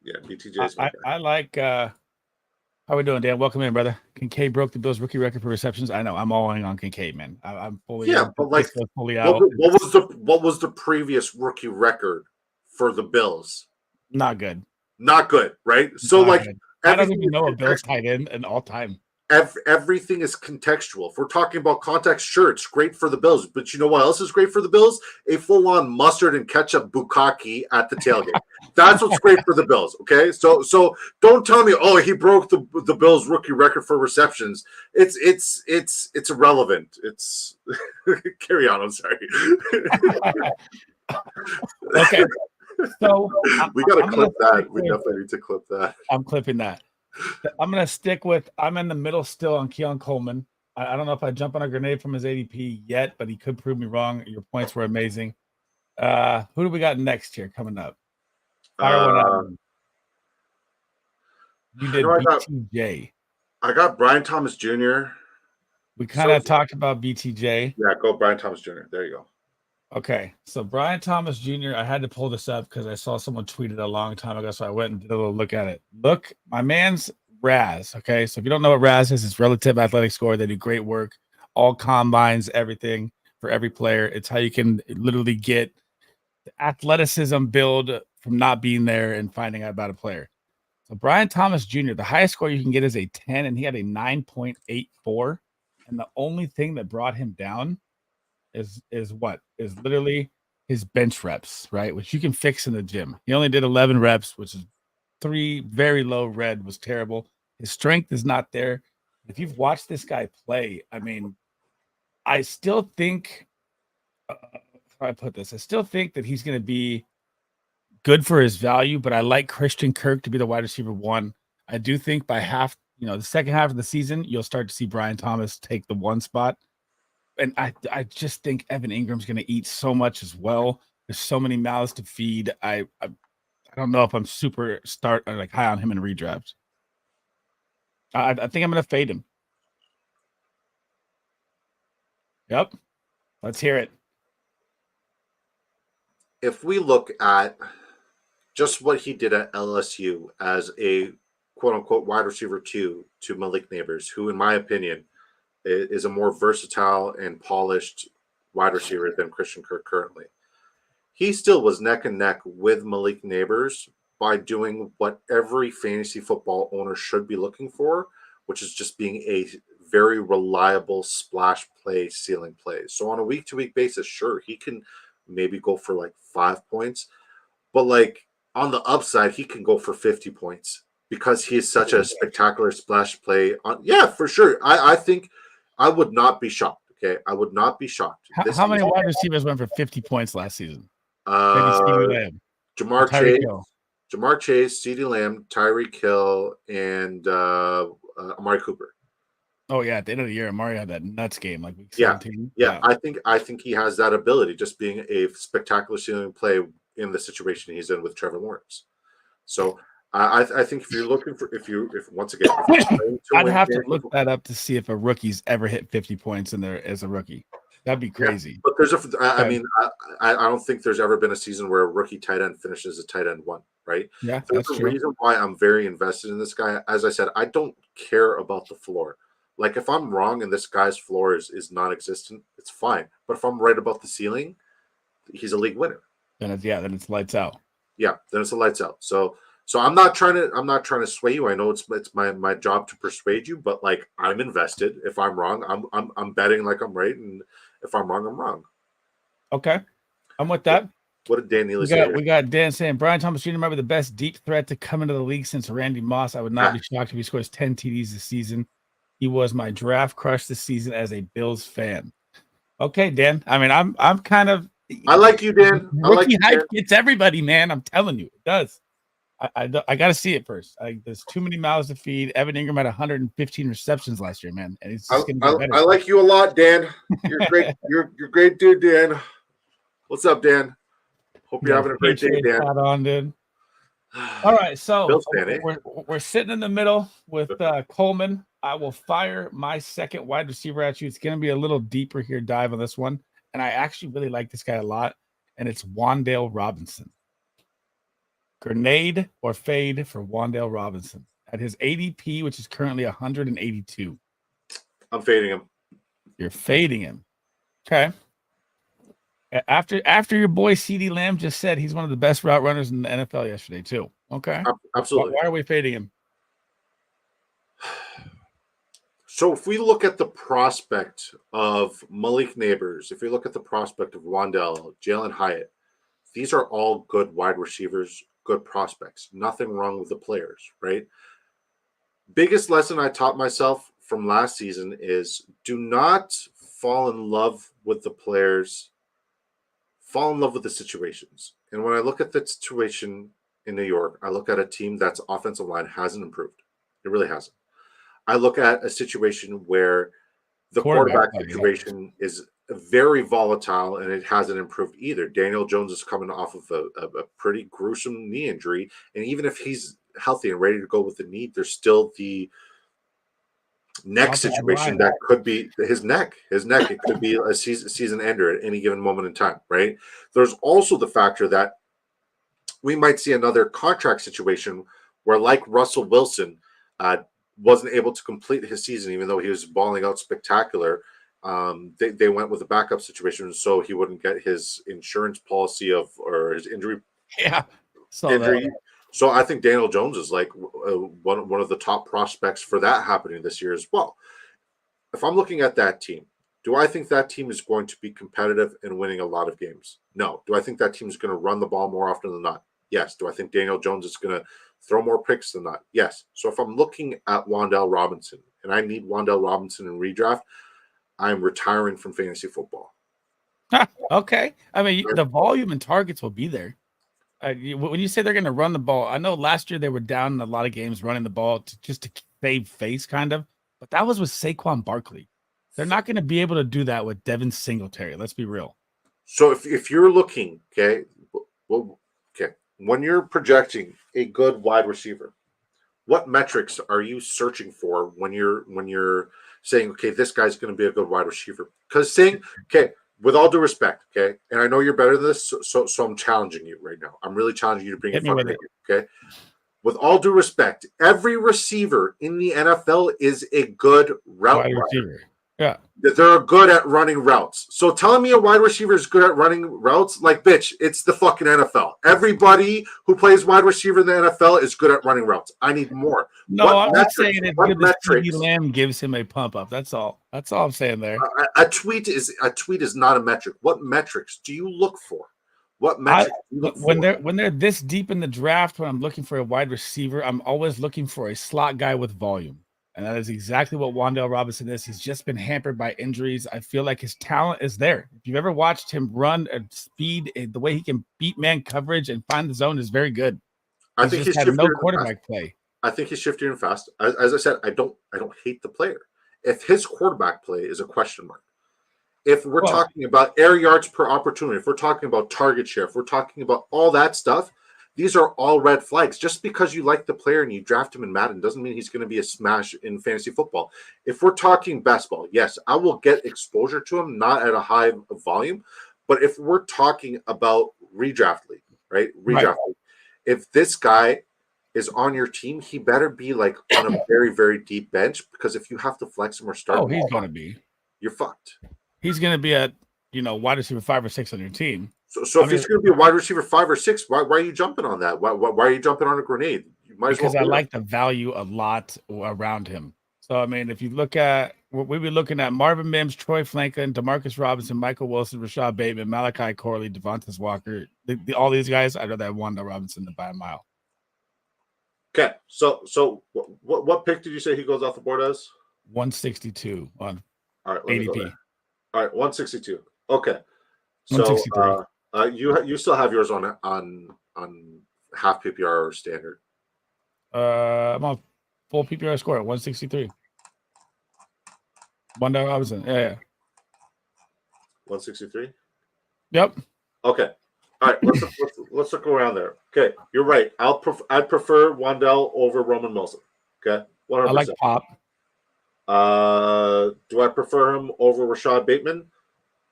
Yeah, BTJ is my guy. I like how we doing, Dan? Welcome in, brother. Kincaid broke the Bills rookie record for receptions. I know. I'm all in on Kincaid, man. I'm fully but like fully out. What was the previous rookie record for the Bills? Not good. Not good, right? So like good. I don't even know a Bills tight end in all time. Everything is contextual. If we're talking about context, sure, it's great for the Bills. But you know what else is great for the Bills? A full-on mustard and ketchup bukkake at the tailgate. That's what's great for the Bills. Okay, so don't tell me, oh, he broke the Bills rookie record for receptions. It's irrelevant. It's carry on. I'm sorry. Okay, so we got to clip that. We definitely need to clip that. I'm clipping that. I'm going to stick with – I'm in the middle still on Keon Coleman. I don't know if I jump on a grenade from his ADP yet, but he could prove me wrong. Your points were amazing. Who do we got next here coming up? Fire one out. You did BTJ. I got Brian Thomas Jr. We kind of talked about BTJ. Yeah, go Brian Thomas Jr. There you go. Okay, so Brian Thomas Jr., I had to pull this up because I saw someone tweet it a long time ago, so I went and did a little look at it. Look, my man's RAS, okay? So if you don't know what RAS is, it's Relative Athletic Score. They do great work, all combines, everything for every player. It's how you can literally get the athleticism build from not being there and finding out about a player. So Brian Thomas Jr., the highest score you can get is a 10, and he had a 9.84, and the only thing that brought him down is literally his bench reps, right? Which you can fix in the gym. He only did 11 reps, which is 3 very low. Red was terrible. His strength is not there. If you've watched this guy play, I mean, I still think how I put this, I still think that he's going to be good for his value, but I like Christian Kirk to be the wide receiver 1. I do think by the second half of the season, you'll start to see Brian Thomas take the 1 spot. And I just think Evan Ingram's going to eat so much as well. There's so many mouths to feed. I don't know if I'm super high on him in redraft. I think I'm going to fade him. Yep. Let's hear it. If we look at just what he did at LSU as a quote-unquote wide receiver 2 to Malik Nabers, who in my opinion is a more versatile and polished wide receiver than Christian Kirk currently. He still was neck and neck with Malik Nabers by doing what every fantasy football owner should be looking for, which is just being a very reliable splash play, ceiling play. So on a week-to-week basis, sure, he can maybe go for like 5 points, but like on the upside, he can go for 50 points because he is such a spectacular splash play. Yeah, for sure. I think I would not be shocked. Okay, I would not be shocked. How many wide receivers went for 50 points last season? Jamar Chase, CeeDee Lamb, Tyreek Hill, and Amari Cooper. Oh yeah, at the end of the year, Amari had that nuts game, like week 17. Yeah. I think he has that ability, just being a spectacular ceiling play in the situation he's in with Trevor Lawrence. So I think if you're looking for, once again, I'd have to look that up to see if a rookie's ever hit 50 points in there as a rookie. That'd be crazy. Yeah, but I don't think there's ever been a season where a rookie tight end finishes a tight end 1, right? Yeah, there's a reason why I'm very invested in this guy. As I said, I don't care about the floor. Like, if I'm wrong and this guy's floor is non-existent, it's fine. But if I'm right about the ceiling, he's a league winner. Then it's lights out. Yeah, then it's a lights out. So I'm not trying to sway you. I know it's my job to persuade you, but like, I'm invested. If I'm wrong, I'm betting like I'm right, and if I'm wrong, I'm wrong. Okay, I'm with that. What did Dan Neely say? We got Dan saying Brian Thomas Jr. might be the best deep threat to come into the league since Randy Moss. I would not be shocked if he scores 10 TDs this season. He was my draft crush this season as a Bills fan. Okay, Dan. I mean, I'm kind of. I like you, Dan. Rookie hype gets everybody, man. I'm telling you, it does. I got to see it first. There's too many mouths to feed. Evan Ingram had 115 receptions last year, man, and it's just going to be better. I like you a lot, Dan. You're great. you're great, dude, Dan. What's up, Dan? Hope you're having a great day, Dan. On, dude. All right, so we're sitting in the middle with Coleman. I will fire my second wide receiver at you. It's going to be a little deeper here dive on this one, and I actually really like this guy a lot, and it's Wan'Dale Robinson. Grenade or fade for Wan'Dale Robinson at his ADP, which is currently 182. I'm fading him. You're fading him. Okay. After your boy CeeDee Lamb just said he's one of the best route runners in the NFL yesterday too. Okay. Absolutely. Why are we fading him? So if we look at the prospect of Malik Neighbors, if we look at the prospect of Wan'Dale, Jalen Hyatt, these are all good wide receivers, good prospects. Nothing wrong with the players, right? Biggest lesson I taught myself from last season is do not fall in love with the players, fall in love with the situations. And when I look at the situation in New York, I look at a team that's offensive line hasn't improved. It really hasn't. I look at a situation where the quarterback situation is very volatile and it hasn't improved either. Daniel Jones is coming off of a pretty gruesome knee injury. And even if he's healthy and ready to go with the knee, there's still the neck situation that could be his neck. It could be a season ender at any given moment in time, right? There's also the factor that we might see another contract situation where, like Russell Wilson, wasn't able to complete his season, even though he was balling out spectacular. They went with a backup situation so he wouldn't get his insurance policy or his injury. Yeah. Injury. So I think Daniel Jones is like one of the top prospects for that happening this year as well. If I'm looking at that team, do I think that team is going to be competitive and winning a lot of games? No. Do I think that team is going to run the ball more often than not? Yes. Do I think Daniel Jones is going to throw more picks than that? Yes. So if I'm looking at Wan'Dale Robinson and I need Wan'Dale Robinson in redraft, I'm retiring from fantasy football. Okay. I mean, the volume and targets will be there. When you say they're going to run the ball, I know last year they were down in a lot of games running the ball just to save face, kind of. But that was with Saquon Barkley. They're not going to be able to do that with Devin Singletary. Let's be real. So if you're looking, okay, when you're projecting a good wide receiver, what metrics are you searching for when you're saying, okay, this guy's going to be a good wide receiver? Because saying, okay, with all due respect, okay, and I know you're better than this, so I'm challenging you right now. I'm really challenging you to bring it front of me, okay? With all due respect, every receiver in the NFL is a good route runner. Yeah. They're good at running routes. So telling me a wide receiver is good at running routes, like, bitch, it's the fucking NFL. Everybody who plays wide receiver in the NFL is good at running routes. I need more. No, I'm not saying it's good that CeeDee Lamb gives him a pump up. That's all. That's all I'm saying there. A tweet is not a metric. What metrics do you look for? What metrics do you look for? When they're this deep in the draft, when I'm looking for a wide receiver, I'm always looking for a slot guy with volume. And that is exactly what Wan'Dale Robinson is. He's just been hampered by injuries. I feel like his talent is there. If you've ever watched him run at speed, the way he can beat man coverage and find the zone is very good. I think he's had no quarterback play. I think he's shifty and fast. As I said, I don't hate the player. If his quarterback play is a question mark, if we're talking about air yards per opportunity, if we're talking about target share, if we're talking about all that stuff, these are all red flags. Just because you like the player and you draft him in Madden doesn't mean he's going to be a smash in fantasy football. If we're talking basketball, yes, I will get exposure to him, not at a high volume. But if we're talking about redraft league, right? League, if this guy is on your team, he better be like on a very, very deep bench, because if you have to flex him or start he's going to be. You're fucked. He's going to be a wide receiver 5 or 6 on your team. So if he's going to be a wide receiver 5 or 6, why are you jumping on that? Why are you jumping on a grenade? You might because I like the value a lot around him. So I mean, if you look at what we'd be looking at: Marvin Mims, Troy Franklin, Demarcus Robinson, Michael Wilson, Rashad Bateman, Malachi Corley, Devontae Walker, all these guys. I'd rather have Wan'Dale Robinson by a mile. Okay, so what pick did you say he goes off the board as? 162 on ADP. All right, 162. Okay, so you still have yours on half PPR or standard? I'm on full PPR score at 163. Wan'Dale Robinson, yeah. 163. Yep. Okay. All right, let's look around there. Okay, you're right. I'd prefer Wan'Dale over Roman Wilson. Okay, 100%. I like Pop. Do I prefer him over Rashad Bateman?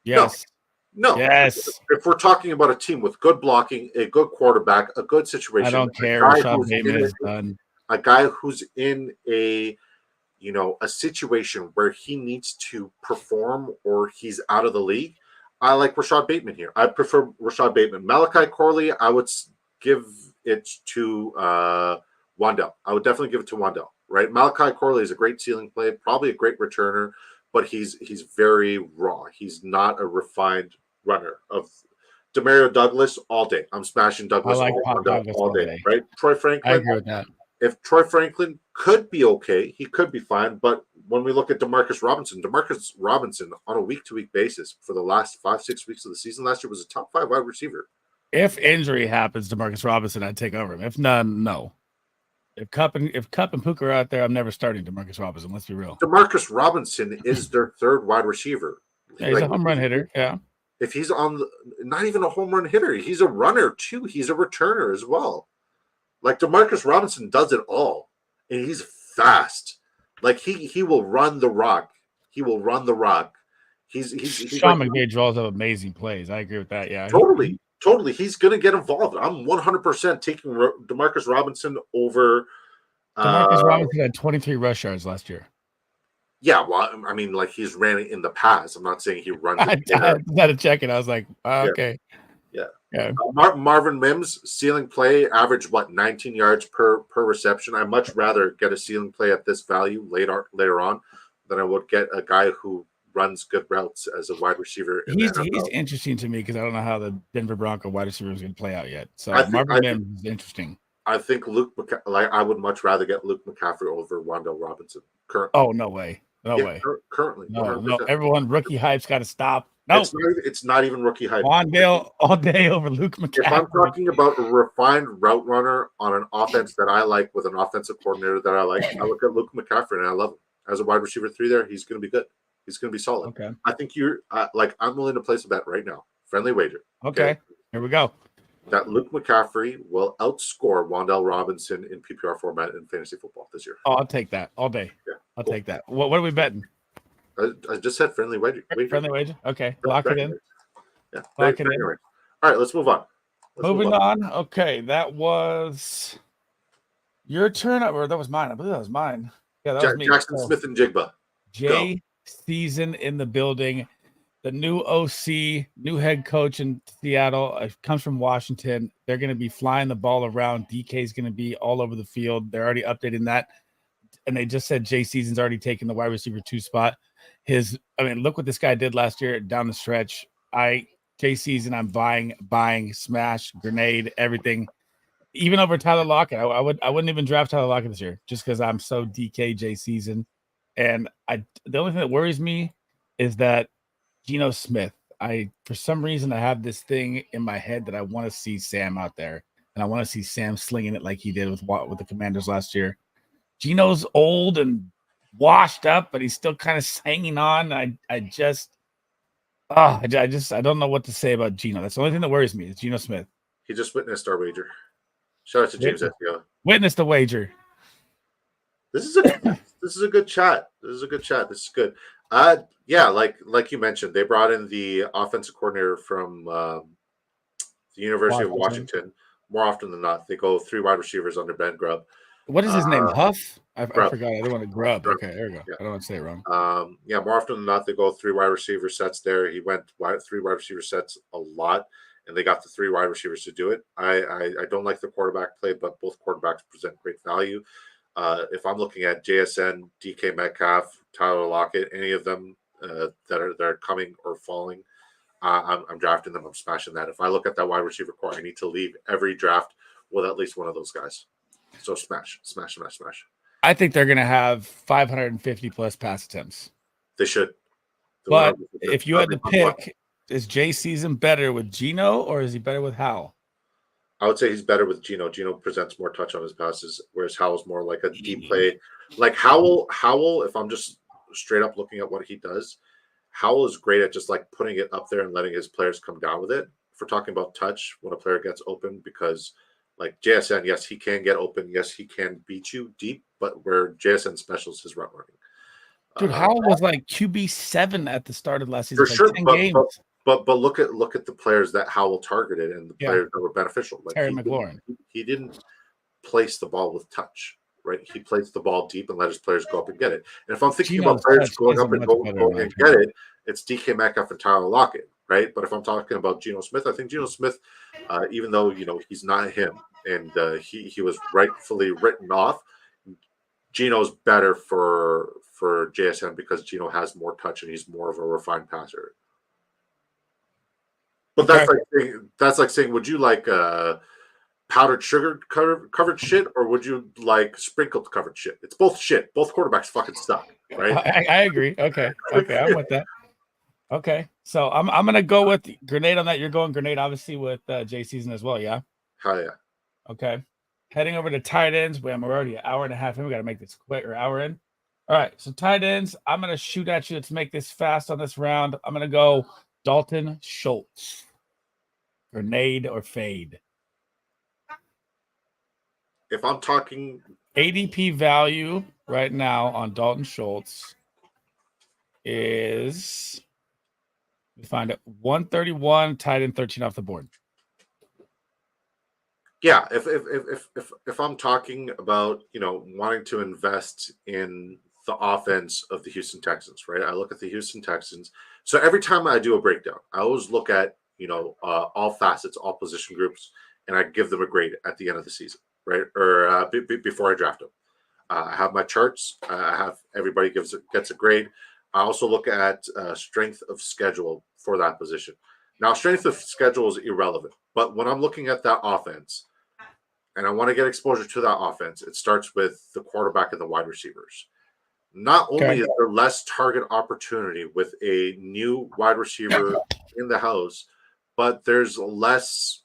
Yes. No. Yes. If we're talking about a team with good blocking, a good quarterback, a good situation, I don't care. Rashad Bateman is done. A guy who's in a situation where he needs to perform or he's out of the league, I like Rashad Bateman here. I prefer Rashad Bateman. Malachi Corley, I would give it to Wan'Dale. I would definitely give it to Wan'Dale, right? Malachi Corley is a great ceiling play, probably a great returner, but he's very raw. He's not a refined runner. Of Demario Douglas all day. I'm smashing Douglas, all day, right? Troy Franklin. I agree with that. If Troy Franklin could be okay, he could be fine. But when we look at Demarcus Robinson on a week-to-week basis for the last 5-6 weeks of the season last year was a top 5 wide receiver. If injury happens to Demarcus Robinson, I'd take over him. If none, no. If Cup and Puka are out there, I'm never starting Demarcus Robinson. Let's be real. Demarcus Robinson is their third wide receiver. Yeah, he's a home run hitter. Yeah. If he's not even a home run hitter, he's a runner too. He's a returner as well. Like Demarcus Robinson does it all, and he's fast. Like he will run the rock. He will run the rock. He's Sean McVay draws up amazing plays. I agree with that. Yeah, totally. He's gonna get involved. I'm 100% taking Demarcus Robinson over. Demarcus Robinson had 23 rush yards last year. Yeah, well, I mean, like he's ran it in the past. I'm not saying he runs. I had to check it. I was like, okay. Yeah. Marvin Mims ceiling play averaged 19 yards per reception. I'd much rather get a ceiling play at this value later on than I would get a guy who runs good routes as a wide receiver. He's interesting to me because I don't know how the Denver Bronco wide receiver is going to play out yet. So Marvin Mims is interesting. I think I would much rather get Luke McCaffrey over Wan'Dale Robinson currently. Oh, no way. No way. Currently. No, everyone, rookie hype's got to stop. No, it's not even rookie hype. Wan'Dale all day over Luke McCaffrey. If I'm talking about a refined route runner on an offense that I like with an offensive coordinator that I like, I look at Luke McCaffrey and I love him. As a wide receiver 3 there, he's going to be good. He's going to be solid. Okay. I think you're I'm willing to place a bet right now. Friendly wager. Okay. Here we go. That Luke McCaffrey will outscore Wan'Dale Robinson in PPR format in fantasy football this year. Oh, I'll take that all day. Yeah, I'll take that. What are we betting? I just said friendly wager. Friendly wager. Okay, lock it in. Yeah, lock it in. All right, let's move on. Moving on. Okay, that was your turn, or that was mine. I believe that was mine. Yeah, that was me. Jackson Smith and Jigba. Jay Season in the building. The new OC, new head coach in Seattle, comes from Washington. They're going to be flying the ball around. DK is going to be all over the field. They're already updating that. And they just said Jay Season's already taken the wide receiver 2 spot. Look what this guy did last year down the stretch. Jay Season, I'm buying, smash, grenade, everything. even over Tyler Lockett. I wouldn't even draft Tyler Lockett this year just because I'm so DKJ season. And the only thing that worries me is that Geno Smith. For some reason I have this thing in my head that I want to see Sam out there, and I want to see Sam slinging it like he did with the Commanders last year. Geno's old and washed up, but he's still kind of hanging on. I don't know what to say about Geno. That's the only thing that worries me is Geno Smith. He just witnessed our wager. Shout out to James Ethio. Witness the wager. This is a good chat. This is good. Yeah, like you mentioned, they brought in the offensive coordinator from the University of Washington. More often than not, they go 3 wide receivers under Ben Grubb. What is his name? Huff? I forgot. I don't want to Grubb. Okay, there we go. Yeah. I don't want to say it wrong. More often than not, they go 3 wide receiver sets there. He went 3 wide receiver sets a lot, and they got the 3 wide receivers to do it. I don't like the quarterback play, but both quarterbacks present great value. If I'm looking at JSN, DK Metcalf, Tyler Lockett, any of them that are coming or falling, I'm drafting them. I'm smashing that. If I look at that wide receiver core, I need to leave every draft with at least one of those guys. So smash. I think they're going to have 550 plus pass attempts. They should. But if you had to pick, is Jay Season better with Geno or is he better with Howell? I would say he's better with Geno. Geno presents more touch on his passes, whereas Howell's more like a deep play. Like Howell, if I'm just straight up looking at what he does, Howell is great at just like putting it up there and letting his players come down with it. If we're talking about touch, when a player gets open, because like JSN, yes, he can get open. Yes, he can beat you deep, but where JSN specials his route running. Dude, Howell was like QB7 at the start of last season. For sure, but look at the players that Howell targeted and the players that were beneficial. Like Terry McLaurin. He didn't place the ball with touch, right? He placed the ball deep and let his players go up and get it. And if I'm thinking about players going up and going and get it, it's DK Metcalf and Tyler Lockett, right? But if I'm talking about Geno Smith, I think Geno Smith, even though he's not him and he was rightfully written off, Geno's better for JSN because Geno has more touch and he's more of a refined passer. But that's like saying, would you like powdered sugar covered shit, or would you like sprinkled covered shit? It's both shit. Both quarterbacks fucking suck, right? I agree. Okay, I'm with that. Okay, so I'm gonna go with Grenade on that. You're going Grenade, obviously, with Jay Season as well, yeah? Hell yeah. Okay, heading over to tight ends. We're already an hour and a half in. We got to make this quick, or hour in. All right, so tight ends. I'm gonna shoot at you. Let's make this fast on this round. I'm gonna go Dalton Schultz. Grenade or fade? If I'm talking ADP value right now on Dalton Schultz is, we find it 131, tight end 13 off the board. Yeah, if I'm talking about wanting to invest in the offense of the Houston Texans, right? I look at the Houston Texans. So every time I do a breakdown, I always look at all facets, all position groups, and I give them a grade at the end of the season, right? Or before I draft them. I have my charts. I have everybody gets a grade. I also look at strength of schedule for that position. Now, strength of schedule is irrelevant, but when I'm looking at that offense and I want to get exposure to that offense, it starts with the quarterback and the wide receivers. Not only is there less target opportunity with a new wide receiver in the house, but there's less.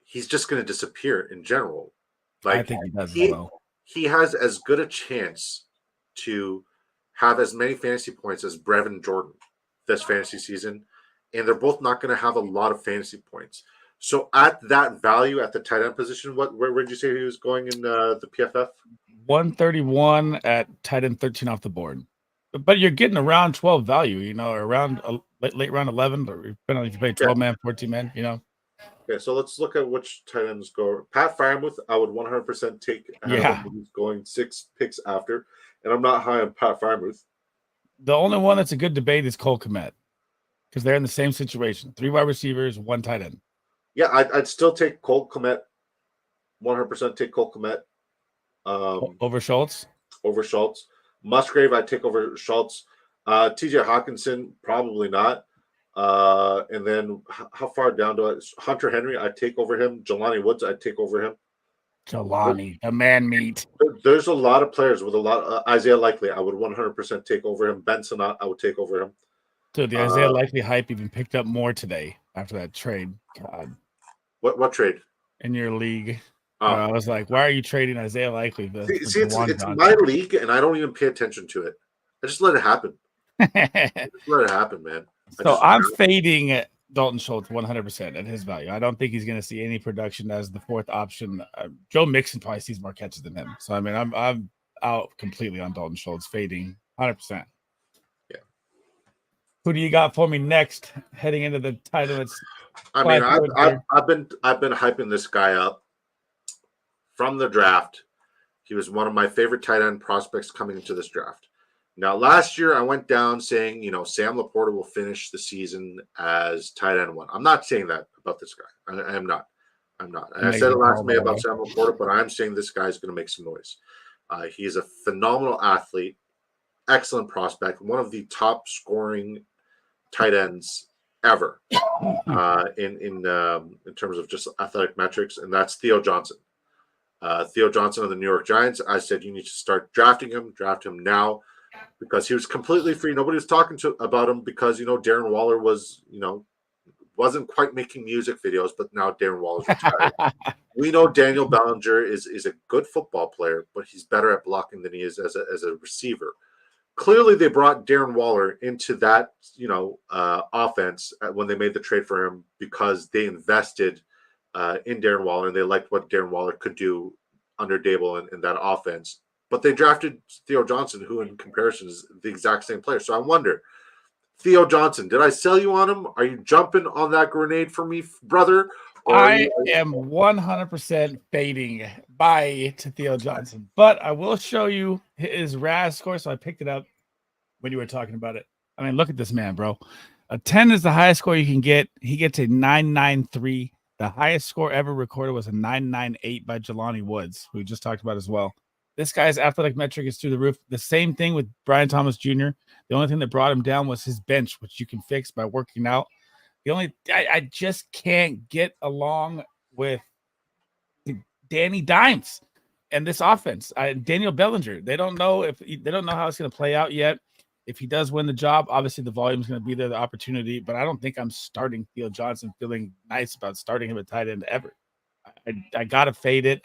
He's just going to disappear in general. Like, I think he does. He has as good a chance to have as many fantasy points as Brevin Jordan this fantasy season, and they're both not going to have a lot of fantasy points. So at that value at the tight end position, where did you say he was going in the PFF? 131 at tight end 13 off the board. But you're getting around 12 value, around late round 11, or depending on if you play 12 man, 14 man, Okay, so let's look at which tight ends go. Pat Freiermuth, I would 100% take. He's going 6 picks after, and I'm not high on Pat Freiermuth. The only one that's a good debate is Cole Kmet, because they're in the same situation: 3 wide receivers, 1 tight end. Yeah, I'd still take Cole Kmet. 100% take Cole Kmet. Over Schultz? Over Schultz. Musgrave, I'd take over Schultz. TJ Hawkinson, probably not. And then how far down do I? Hunter Henry, I'd take over him. Jelani Woods, I'd take over him. Jelani, the man meat. There's a lot of players with a lot. Isaiah Likely, I would 100% take over him. Benson, I would take over him. Dude, the Isaiah Likely hype even picked up more today after that trade. God. What trade? In your league. I was like, why are you trading Isaiah Likely? See, it's my league, and I don't even pay attention to it. I just let it happen. Just let it happen, man. So I'm fading Dalton Schultz 100% at his value. I don't think he's going to see any production as the fourth option. Joe Mixon probably sees more catches than him. So, I mean, I'm out completely on Dalton Schultz, fading 100%. Yeah. Who do you got for me next, heading into the title? I mean, I've been hyping this guy up from the draft. He was one of my favorite tight end prospects coming into this draft. Now, last year I went down saying, Sam Laporta will finish the season as tight end 1. I'm not saying that about this guy. I am not. I'm not. And I said it last May about Sam Laporta, but I'm saying this guy is going to make some noise. He's a phenomenal athlete, excellent prospect, one of the top scoring tight ends ever in terms of just athletic metrics, and that's Theo Johnson. Theo Johnson of the New York Giants. I said you need to start drafting him. Draft him now because he was completely free. Nobody was talking about him because Darren Waller wasn't quite making music videos, but now Darren Waller's retired. We know Daniel Bellinger is a good football player, but he's better at blocking than he is as a receiver. Clearly, they brought Darren Waller into that offense when they made the trade for him because they invested in Darren Waller, and they liked what Darren Waller could do under Dable in that offense. But they drafted Theo Johnson, who in comparison is the exact same player. So I wonder, Theo Johnson, did I sell you on him? Are you jumping on that grenade for me, brother? I am 100% fading bye to Theo Johnson. But I will show you his RAS score. So I picked it up when you were talking about it. I mean, look at this man, bro. A 10 is the highest score you can get. He gets a 993. The highest score ever recorded was a 998 by Jelani Woods, who we just talked about as well. This guy's athletic metric is through the roof. The same thing with Brian Thomas Jr. The only thing that brought him down was his bench, which you can fix by working out. I just can't get along with Danny Dimes and this offense. Daniel Bellinger. They don't know how it's going to play out yet. If he does win the job, obviously the volume is going to be there, the opportunity. But I don't think I'm starting Theo Johnson feeling nice about starting him at tight end ever. I gotta fade it.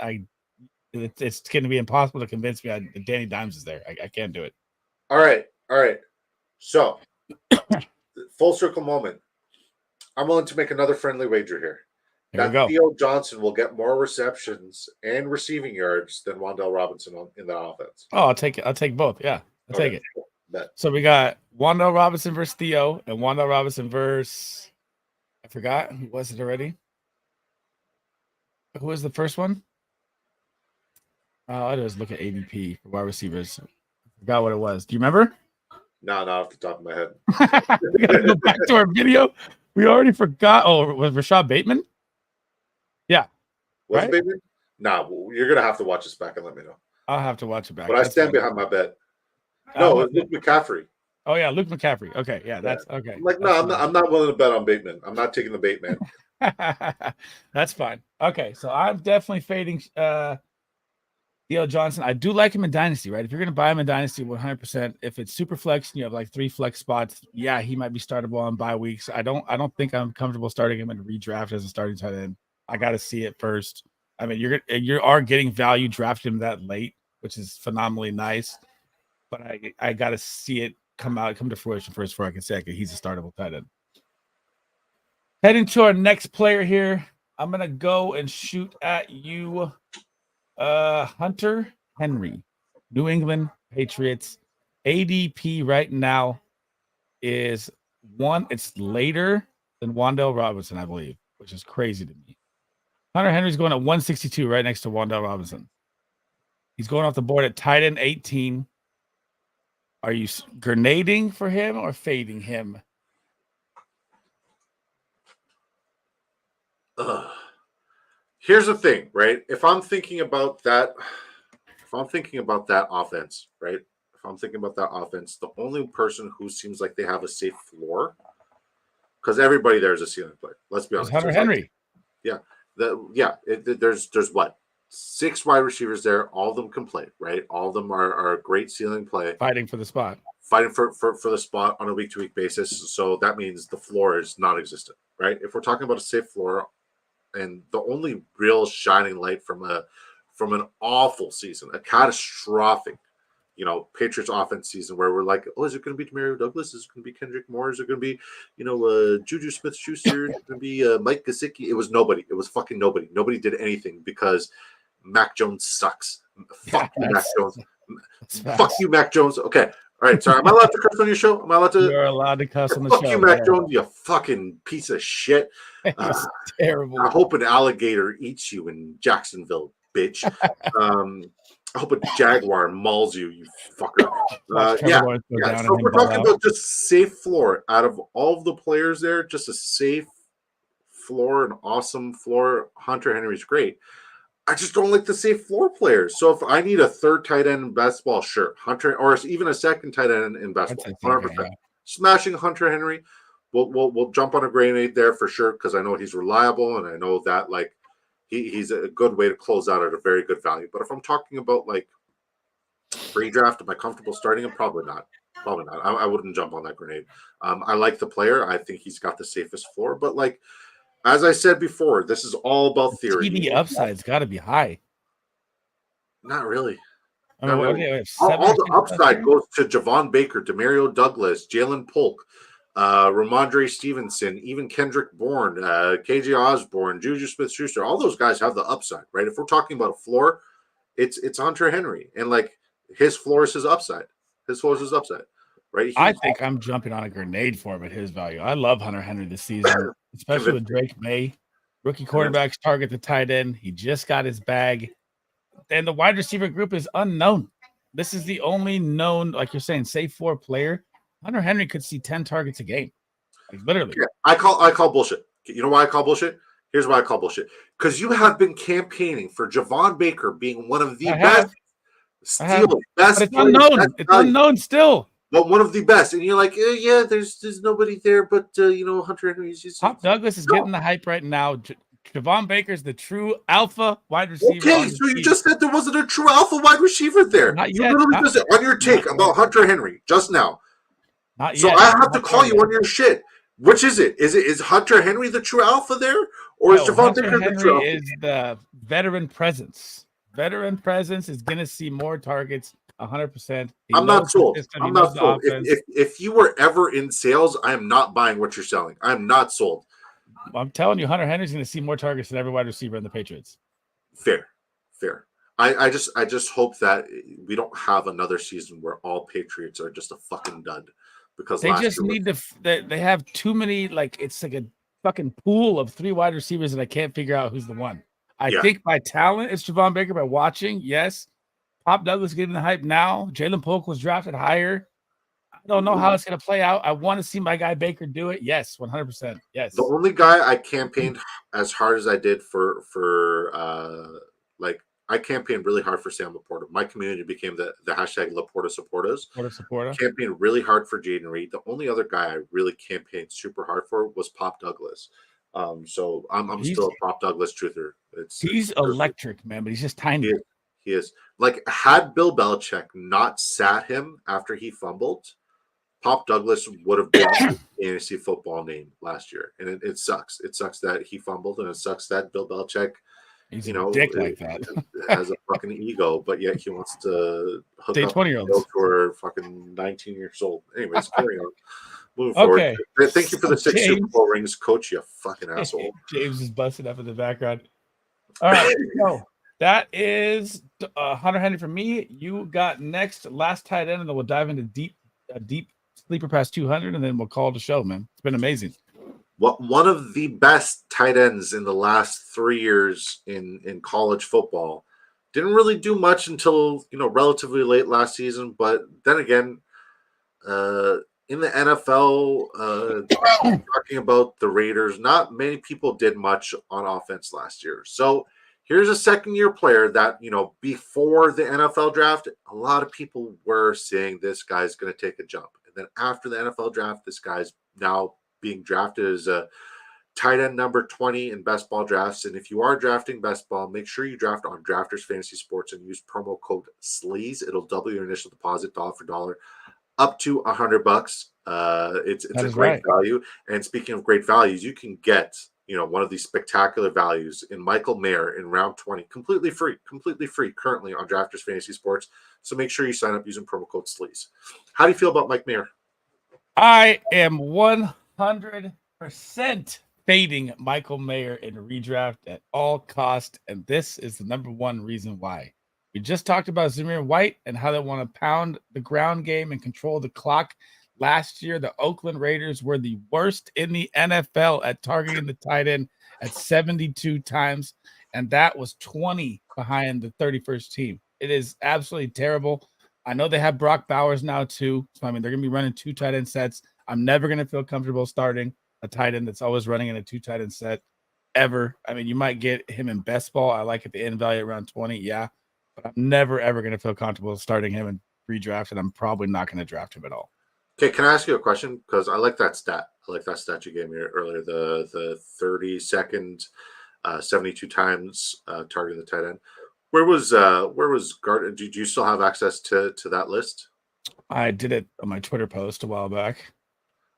It's going to be impossible to convince me that Danny Dimes is there. I can't do it. All right. So, full circle moment. I'm willing to make another friendly wager here. Theo Johnson will get more receptions and receiving yards than Wan'Dale Robinson in the offense. Oh, I'll take it. I'll take both. Yeah, I'll take it. Bet. So we got Wan'Dale Robinson versus Theo and Wan'Dale Robinson versus I forgot who was it already. Who was the first one? I just look at ADP for wide receivers. I forgot what it was. Do you remember? No, not off the top of my head. We gotta go back to our video. We already forgot. Oh, was Rashad Bateman? Yeah. Was it Bateman? No, you're gonna have to watch this back and let me know. I'll have to watch it back. But I stand behind my bet. No, it's Luke McCaffrey. Oh yeah, Luke McCaffrey. Okay, yeah, that's okay. I'm not willing to bet on Bateman. I'm not taking the bait, man. That's fine. Okay, so I'm definitely fading Theo Johnson. I do like him in Dynasty, right? If you're going to buy him in Dynasty, 100%. If it's super flex and you have like 3 flex spots, yeah, he might be startable on bye weeks. I don't think I'm comfortable starting him in a redraft as a starting tight end. I got to see it first. I mean, you are getting value drafting him that late, which is phenomenally nice. But I got to see it come to fruition first before I can say he's a startable tight end. Heading to our next player here, I'm going to go and shoot at you. Hunter Henry, New England Patriots. ADP right now is it's later than Wan'Dale Robinson, I believe, which is crazy to me. Hunter Henry's going at 162 right next to Wan'Dale Robinson. He's going off the board at tight end 18. Are you grenading for him or fading him? Here's the thing, right? If I'm thinking about that offense, right? If I'm thinking about that offense, the only person who seems like they have a safe floor, because everybody there is a ceiling player. Let's be There's honest. Hunter Henry. There's what, 6 wide receivers there. All of them can play, right? All of them are a great ceiling play, Fighting for the spot. fighting for the spot on a week-to-week basis. So that means the floor is non-existent, right? If we're talking about a safe floor, and the only real shining light from an awful season, a catastrophic, Patriots offense season where we're like, oh, is it going to be Demario Douglas? Is it going to be Kendrick Moore? Is it going to be, Juju Smith-Schuster? Is it going to be Mike Gesicki? It was nobody. It was fucking nobody. Nobody did anything because Mac Jones sucks. Fuck you, Mac Jones. Fuck you, Mac Jones. Okay. All right. Sorry. Am I allowed to curse on your show? Am I allowed to? You're allowed to cuss on the Fuck show. you, Mac Jones, you fucking piece of shit. It's terrible. I hope an alligator eats you in Jacksonville, bitch. I hope a jaguar mauls you, you fucker. So we're talking about just safe floor. Out of all of the players there, just a safe floor, an awesome floor. Hunter Henry's great. I just don't like the safe floor players. So if I need a third tight end in basketball, sure. Hunter, or even a second tight end in basketball, 100%. Smashing Hunter Henry. We'll jump on a grenade there for sure because I know he's reliable and I know that like he's a good way to close out at a very good value. But if I'm talking about like pre-draft, am I comfortable starting him? Probably not. I wouldn't jump on that grenade. I like the player. I think he's got the safest floor. But like as I said before, this is all about theory. TV upside's got to be high. Not really. I mean, all the upside goes to Javon Baker, Demario Douglas, Jalen Polk, Ramondre Stevenson, even Kendrick Bourne, KJ Osborne, Juju Smith-Schuster. All those guys have the upside, right? If we're talking about a floor, it's Hunter Henry, and like his floor is his upside. Right? I think I'm jumping on a grenade for him at his value. I love Hunter Henry this season, especially with Drake May. Rookie quarterbacks target the tight end. He just got his bag. And the wide receiver group is unknown. This is the only known, like you're saying, safe floor player. Hunter Henry could see 10 targets a game. Like literally. Yeah, I call bullshit. You know why I call bullshit? Here's why I call bullshit. Because you have been campaigning for Javon Baker being one of the best. But it's unknown. It's unknown still. But one of the best, and you're like, there's nobody there, but Hunter Henry's just. Pop Douglas is getting the hype right now. Javon Baker's the true alpha wide receiver. Okay, so you just said there wasn't a true alpha wide receiver there. Not you yet. literally just on your take about Hunter Henry just now. Not so yet. I have to call you on your shit. Which is it? Is Hunter Henry the true alpha there, or is Javon Baker the true alpha? Is the veteran presence. Veteran presence is going to see more targets. 100%. I'm not sold. If you were ever in sales, I am not buying what you're selling. I'm not sold. I'm telling you, Hunter Henry's going to see more targets than every wide receiver in the Patriots. Fair. I just hope that we don't have another season where all Patriots are just a fucking dud because they just need to. They have too many. Like it's like a fucking pool of 3 wide receivers, and I can't figure out who's the one. I think by talent, it's Javon Baker. By watching, yes. Pop Douglas getting the hype now. Jalen Polk was drafted higher. I don't know how it's going to play out. I want to see my guy Baker do it. Yes, 100%. Yes. The only guy I campaigned as hard as I did for I campaigned really hard for Sam Laporta. My community became the hashtag Laporta supporters. Campaigned really hard for Jaden Reed. The only other guy I really campaigned super hard for was Pop Douglas. So I'm still a Pop Douglas truther. He's electric, man, but he's just tiny. He is. Like, had Bill Belichick not sat him after he fumbled, Pop Douglas would have been a fantasy football name last year. And it sucks. It sucks that he fumbled, and it sucks that Bill Belichick, he's a dick like that. has a fucking ego, but yet he wants to hook up 20-year-olds who are fucking 19 years old. Anyways, carry on. Moving forward. Thank you for the 6 Super Bowl rings, Coach, you fucking asshole. James is busted up in the background. All right, so that is Hunter Henry for me. You got next, last tight end, and then we'll dive into deep sleeper past 200, and then we'll call it a show, man. It's been amazing. One of the best tight ends in the last 3 years in college football. Didn't really do much until relatively late last season, but then again, in the NFL, talking about the Raiders, not many people did much on offense last year. So here's a second-year player that, before the NFL draft, a lot of people were saying this guy's going to take a jump. And then after the NFL draft, this guy's now being drafted as a tight end number 20 in best ball drafts. And if you are drafting best ball, make sure you draft on Drafters Fantasy Sports and use promo code SLEAZE. It'll double your initial deposit dollar for dollar up to $100. It's a great value. And speaking of great values, you can get one of these spectacular values in Michael Mayer in round 20, completely free currently on Drafters Fantasy Sports. So make sure you sign up using promo code SLEAZE. How do you feel about Mike Mayer? I am 100% fading Michael Mayer in redraft at all cost, and this is the number one reason why. We just talked about Zamir White and how they want to pound the ground game and control the clock. Last year, the Oakland Raiders were the worst in the NFL at targeting the tight end at 72 times, and that was 20 behind the 31st team. It is absolutely terrible. I know they have Brock Bowers now too, so they're going to be running 2 tight end sets. I'm never going to feel comfortable starting a tight end that's always running in a 2 tight end set ever. You might get him in best ball. I like at the end value around 20, yeah, but I'm never ever going to feel comfortable starting him in redraft, and I'm probably not going to draft him at all. Okay, can I ask you a question? Because I like that stat. I like that stat you gave me earlier. The 30-second, 72 times targeting the tight end. Where was Gardner? Do you still have access to that list? I did it on my Twitter post a while back.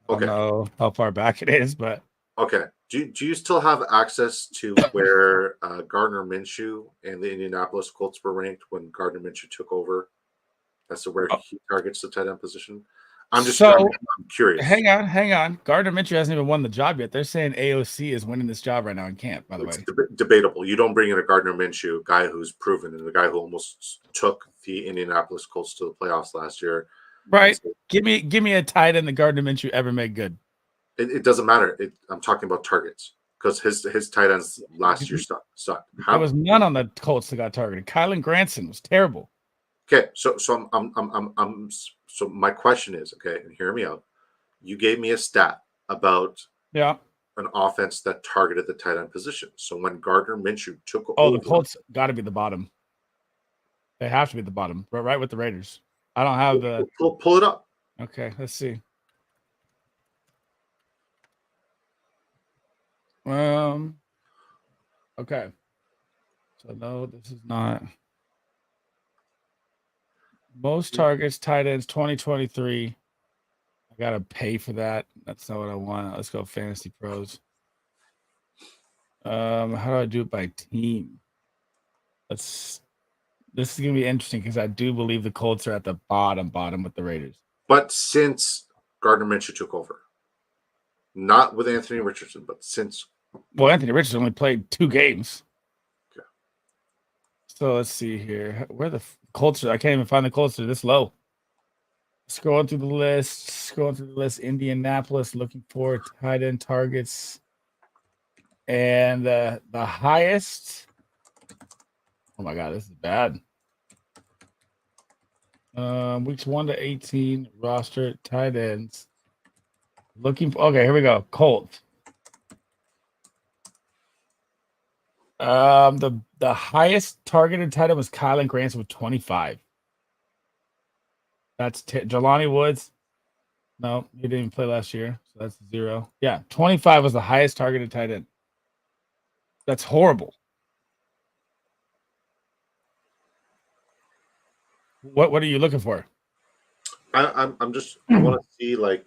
Okay. I don't know how far back it is, but okay. Do you still have access to where Gardner Minshew and the Indianapolis Colts were ranked when Gardner Minshew took over? That's where he targets the tight end position. I'm curious. Hang on. Gardner Minshew hasn't even won the job yet. They're saying AOC is winning this job right now in camp, by the way. Debatable. You don't bring in a Gardner Minshew, guy who's proven, and the guy who almost took the Indianapolis Colts to the playoffs last year. Right. So, give me a tight end that Gardner Minshew ever made good. It doesn't matter. I'm talking about targets because his tight ends last year sucked. There was none on the Colts that got targeted. Kylan Granson was terrible. Okay, so my question is, okay, and hear me out. You gave me a stat about an offense that targeted the tight end position. So when Gardner Minshew took over, the Colts got to be the bottom. They have to be the bottom, right with the Raiders. I don't have the pull it up. Okay, let's see. Okay. So no, this is not. Most targets, tight ends, 2023. I gotta pay for that. That's not what I want. Let's go Fantasy Pros. How do I do it by team? This is gonna be interesting because I do believe the Colts are at the bottom with the Raiders. But since Gardner Minshew took over, not with Anthony Richardson, but since Anthony Richardson only played 2 games. Okay. So let's see here. Where the Colts are? I can't even find the Colts. They're this low. Scrolling through the list. Indianapolis looking for tight end targets, and the highest. Oh my God, this is bad. Weeks 1 to 18 roster tight ends. Looking for. Okay, here we go. Colts. The highest targeted tight end was Kylan Granson with 25. That's Jelani Woods. No, he didn't even play last year, so that's 0. Yeah, 25 was the highest targeted tight end. That's horrible. What are you looking for? I'm just I want to see and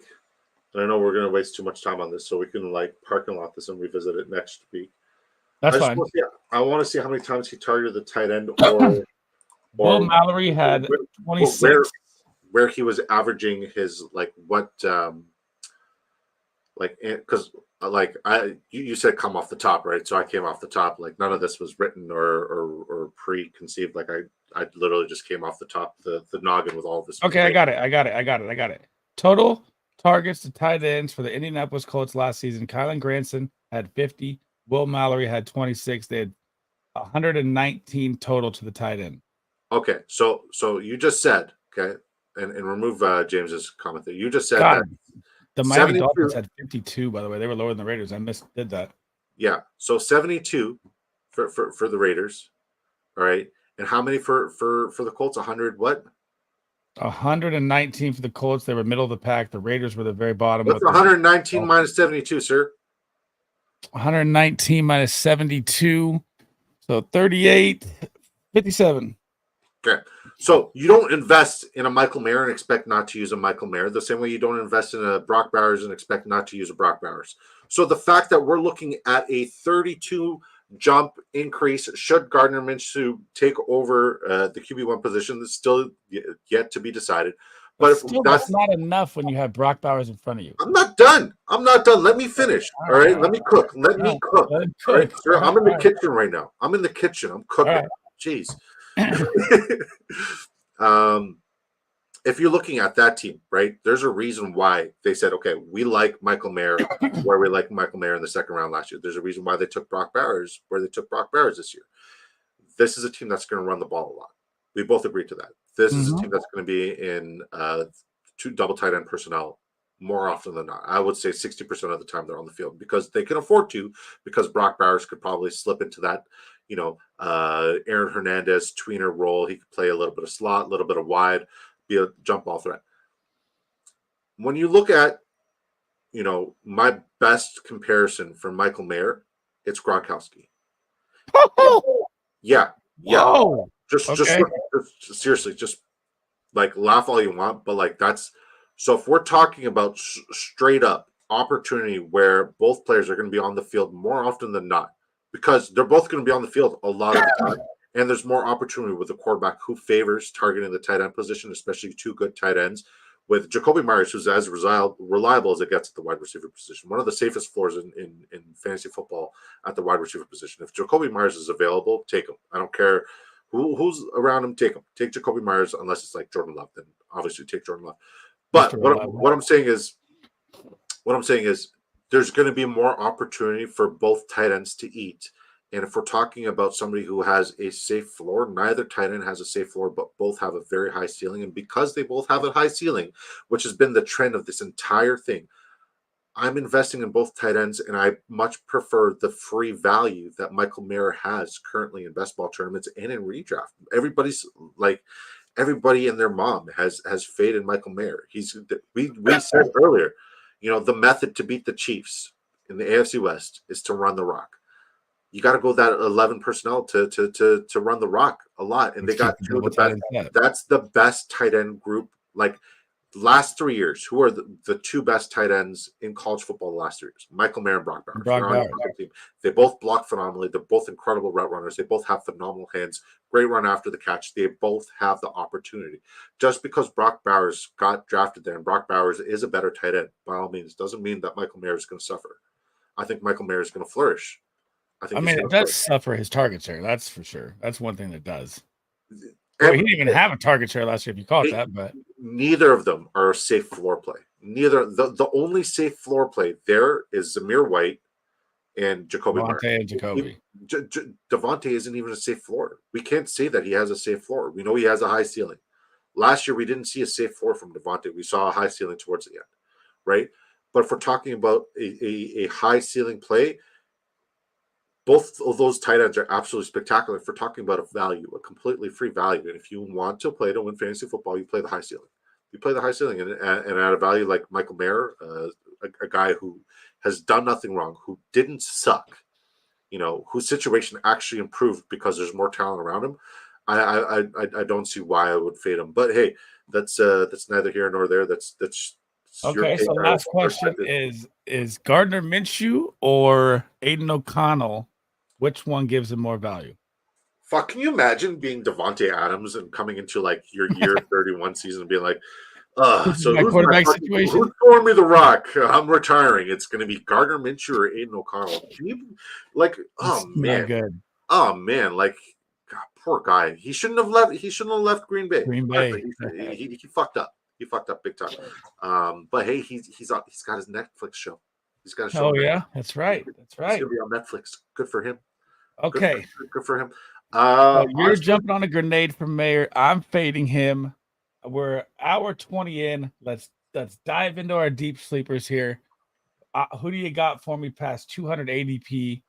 I know we're gonna waste too much time on this, so we can parking lot this and revisit it next week. That's fine. I want to see how many times he targeted the tight end or Will Mallory had 26. Where he was averaging his because you said come off the top, right? So I came off the top. None of this was written or preconceived. I literally just came off the top, the noggin with all of this. Okay, I got it. Total targets to tight ends for the Indianapolis Colts last season. Kylan Granson had 50. Will Mallory had 26. They had 119 total to the tight end. Okay, so you just said, okay, and remove James's comment there. You just said that the Miami Dolphins had 52, by the way. They were lower than the Raiders. I did that. Yeah, so 72 for the Raiders. All right. And how many for the Colts? 100 what? 119 for the Colts. They were middle of the pack. The Raiders were the very bottom. What's 119 minus 72, sir? 119 minus 72. So 38, 57. Okay. So you don't invest in a Michael Mayer and expect not to use a Michael Mayer the same way you don't invest in a Brock Bowers and expect not to use a Brock Bowers. So the fact that we're looking at a 32 jump increase should Gardner Minshew take over the QB1 position is still yet to be decided. But still, that's not enough when you have Brock Bowers in front of you. I'm not done. Let me finish. All right. Let me cook. Let me cook. All right, sir, I'm in the kitchen right now. I'm in the kitchen. I'm cooking. Right. Jeez. If you're looking at that team, right, there's a reason why they said, okay, we like Michael Mayer where we like Michael Mayer in the second round last year. There's a reason why they took Brock Bowers where they took Brock Bowers this year. This is a team that's going to run the ball a lot. We both agree to that. This is a team that's going to be in two double tight end personnel more often than not. I would say 60% of the time they're on the field because they can afford to, because Brock Bowers could probably slip into that, Aaron Hernandez tweener role. He could play a little bit of slot, a little bit of wide, be a jump ball threat. When you look at, my best comparison for Michael Mayer, it's Gronkowski. Yeah. Whoa. Just seriously, just like laugh all you want, but like that's so. If we're talking about straight up opportunity where both players are going to be on the field more often than not, because they're both going to be on the field a lot of the time, and there's more opportunity with a quarterback who favors targeting the tight end position, especially two good tight ends. With Jacoby Myers, who's as reliable as it gets at the wide receiver position, one of the safest floors in fantasy football at the wide receiver position. If Jacoby Myers is available, take him. I don't care who's around him, take him. Take Jacoby Myers, unless it's like Jordan Love, then obviously take Jordan Love. But what I'm saying is there's going to be more opportunity for both tight ends to eat. And if we're talking about somebody who has a safe floor, neither tight end has a safe floor, but both have a very high ceiling. And because they both have a high ceiling, which has been the trend of this entire thing, I'm investing in both tight ends, and I much prefer the free value that Michael Mayer has currently in best ball tournaments and in redraft. Everybody and their mom has faith in Michael Mayer. We said earlier, the method to beat the Chiefs in the AFC West is to run the rock. You got to go that 11 personnel to run the rock a lot, and they got two of the best. That's the best tight end group. Like last 3 years, who are the two best tight ends in college football the last 3 years? Michael Mayer and Brock Bowers. They both block phenomenally. They're both incredible route runners. They both have phenomenal hands. Great run after the catch. They both have the opportunity. Just because Brock Bowers got drafted there and Brock Bowers is a better tight end, by all means, doesn't mean that Michael Mayer is going to suffer. I think Michael Mayer is going to flourish. It does suffer his target share. That's for sure. That's one thing that does. He didn't even have a target share last year, if you call it that. But neither of them are a safe floor play. The only safe floor play there is Zamir White and Jacoby Myers. And Jacoby. Devontae isn't even a safe floor. We can't say that he has a safe floor. We know he has a high ceiling. Last year, we didn't see a safe floor from Devontae. We saw a high ceiling towards the end, right? But if we're talking about a high ceiling play, both of those tight ends are absolutely spectacular. If we're talking about a value, a completely free value, and if you want to play to win fantasy football, you play the high ceiling. You play the high ceiling, and at a value like Michael Mayer, a guy who has done nothing wrong, who didn't suck, whose situation actually improved because there's more talent around him. I don't see why I would fade him. But hey, that's neither here nor there. That's okay. So last question is Gardner Minshew or Aiden O'Connell? Which one gives him more value? Fuck, can you imagine being Devontae Adams and coming into like your year 31 season and being like, so who's quarterback situation? Who's throwing me the rock? I'm retiring. It's going to be Gardner Minshew or Aiden O'Connell. Can you, man. Good. Oh, man. Like, God, poor guy. He shouldn't have left Green Bay. He fucked up. He fucked up big time. But hey, he's got his Netflix show. He's got a show. Oh yeah, that's right. That's right. He's gonna be on Netflix. Good for him. Okay. Good for him. You're jumping on a grenade from Mayer. I'm fading him. We're hour 20 in. Let's dive into our deep sleepers here. Who do you got for me past 200 ADP?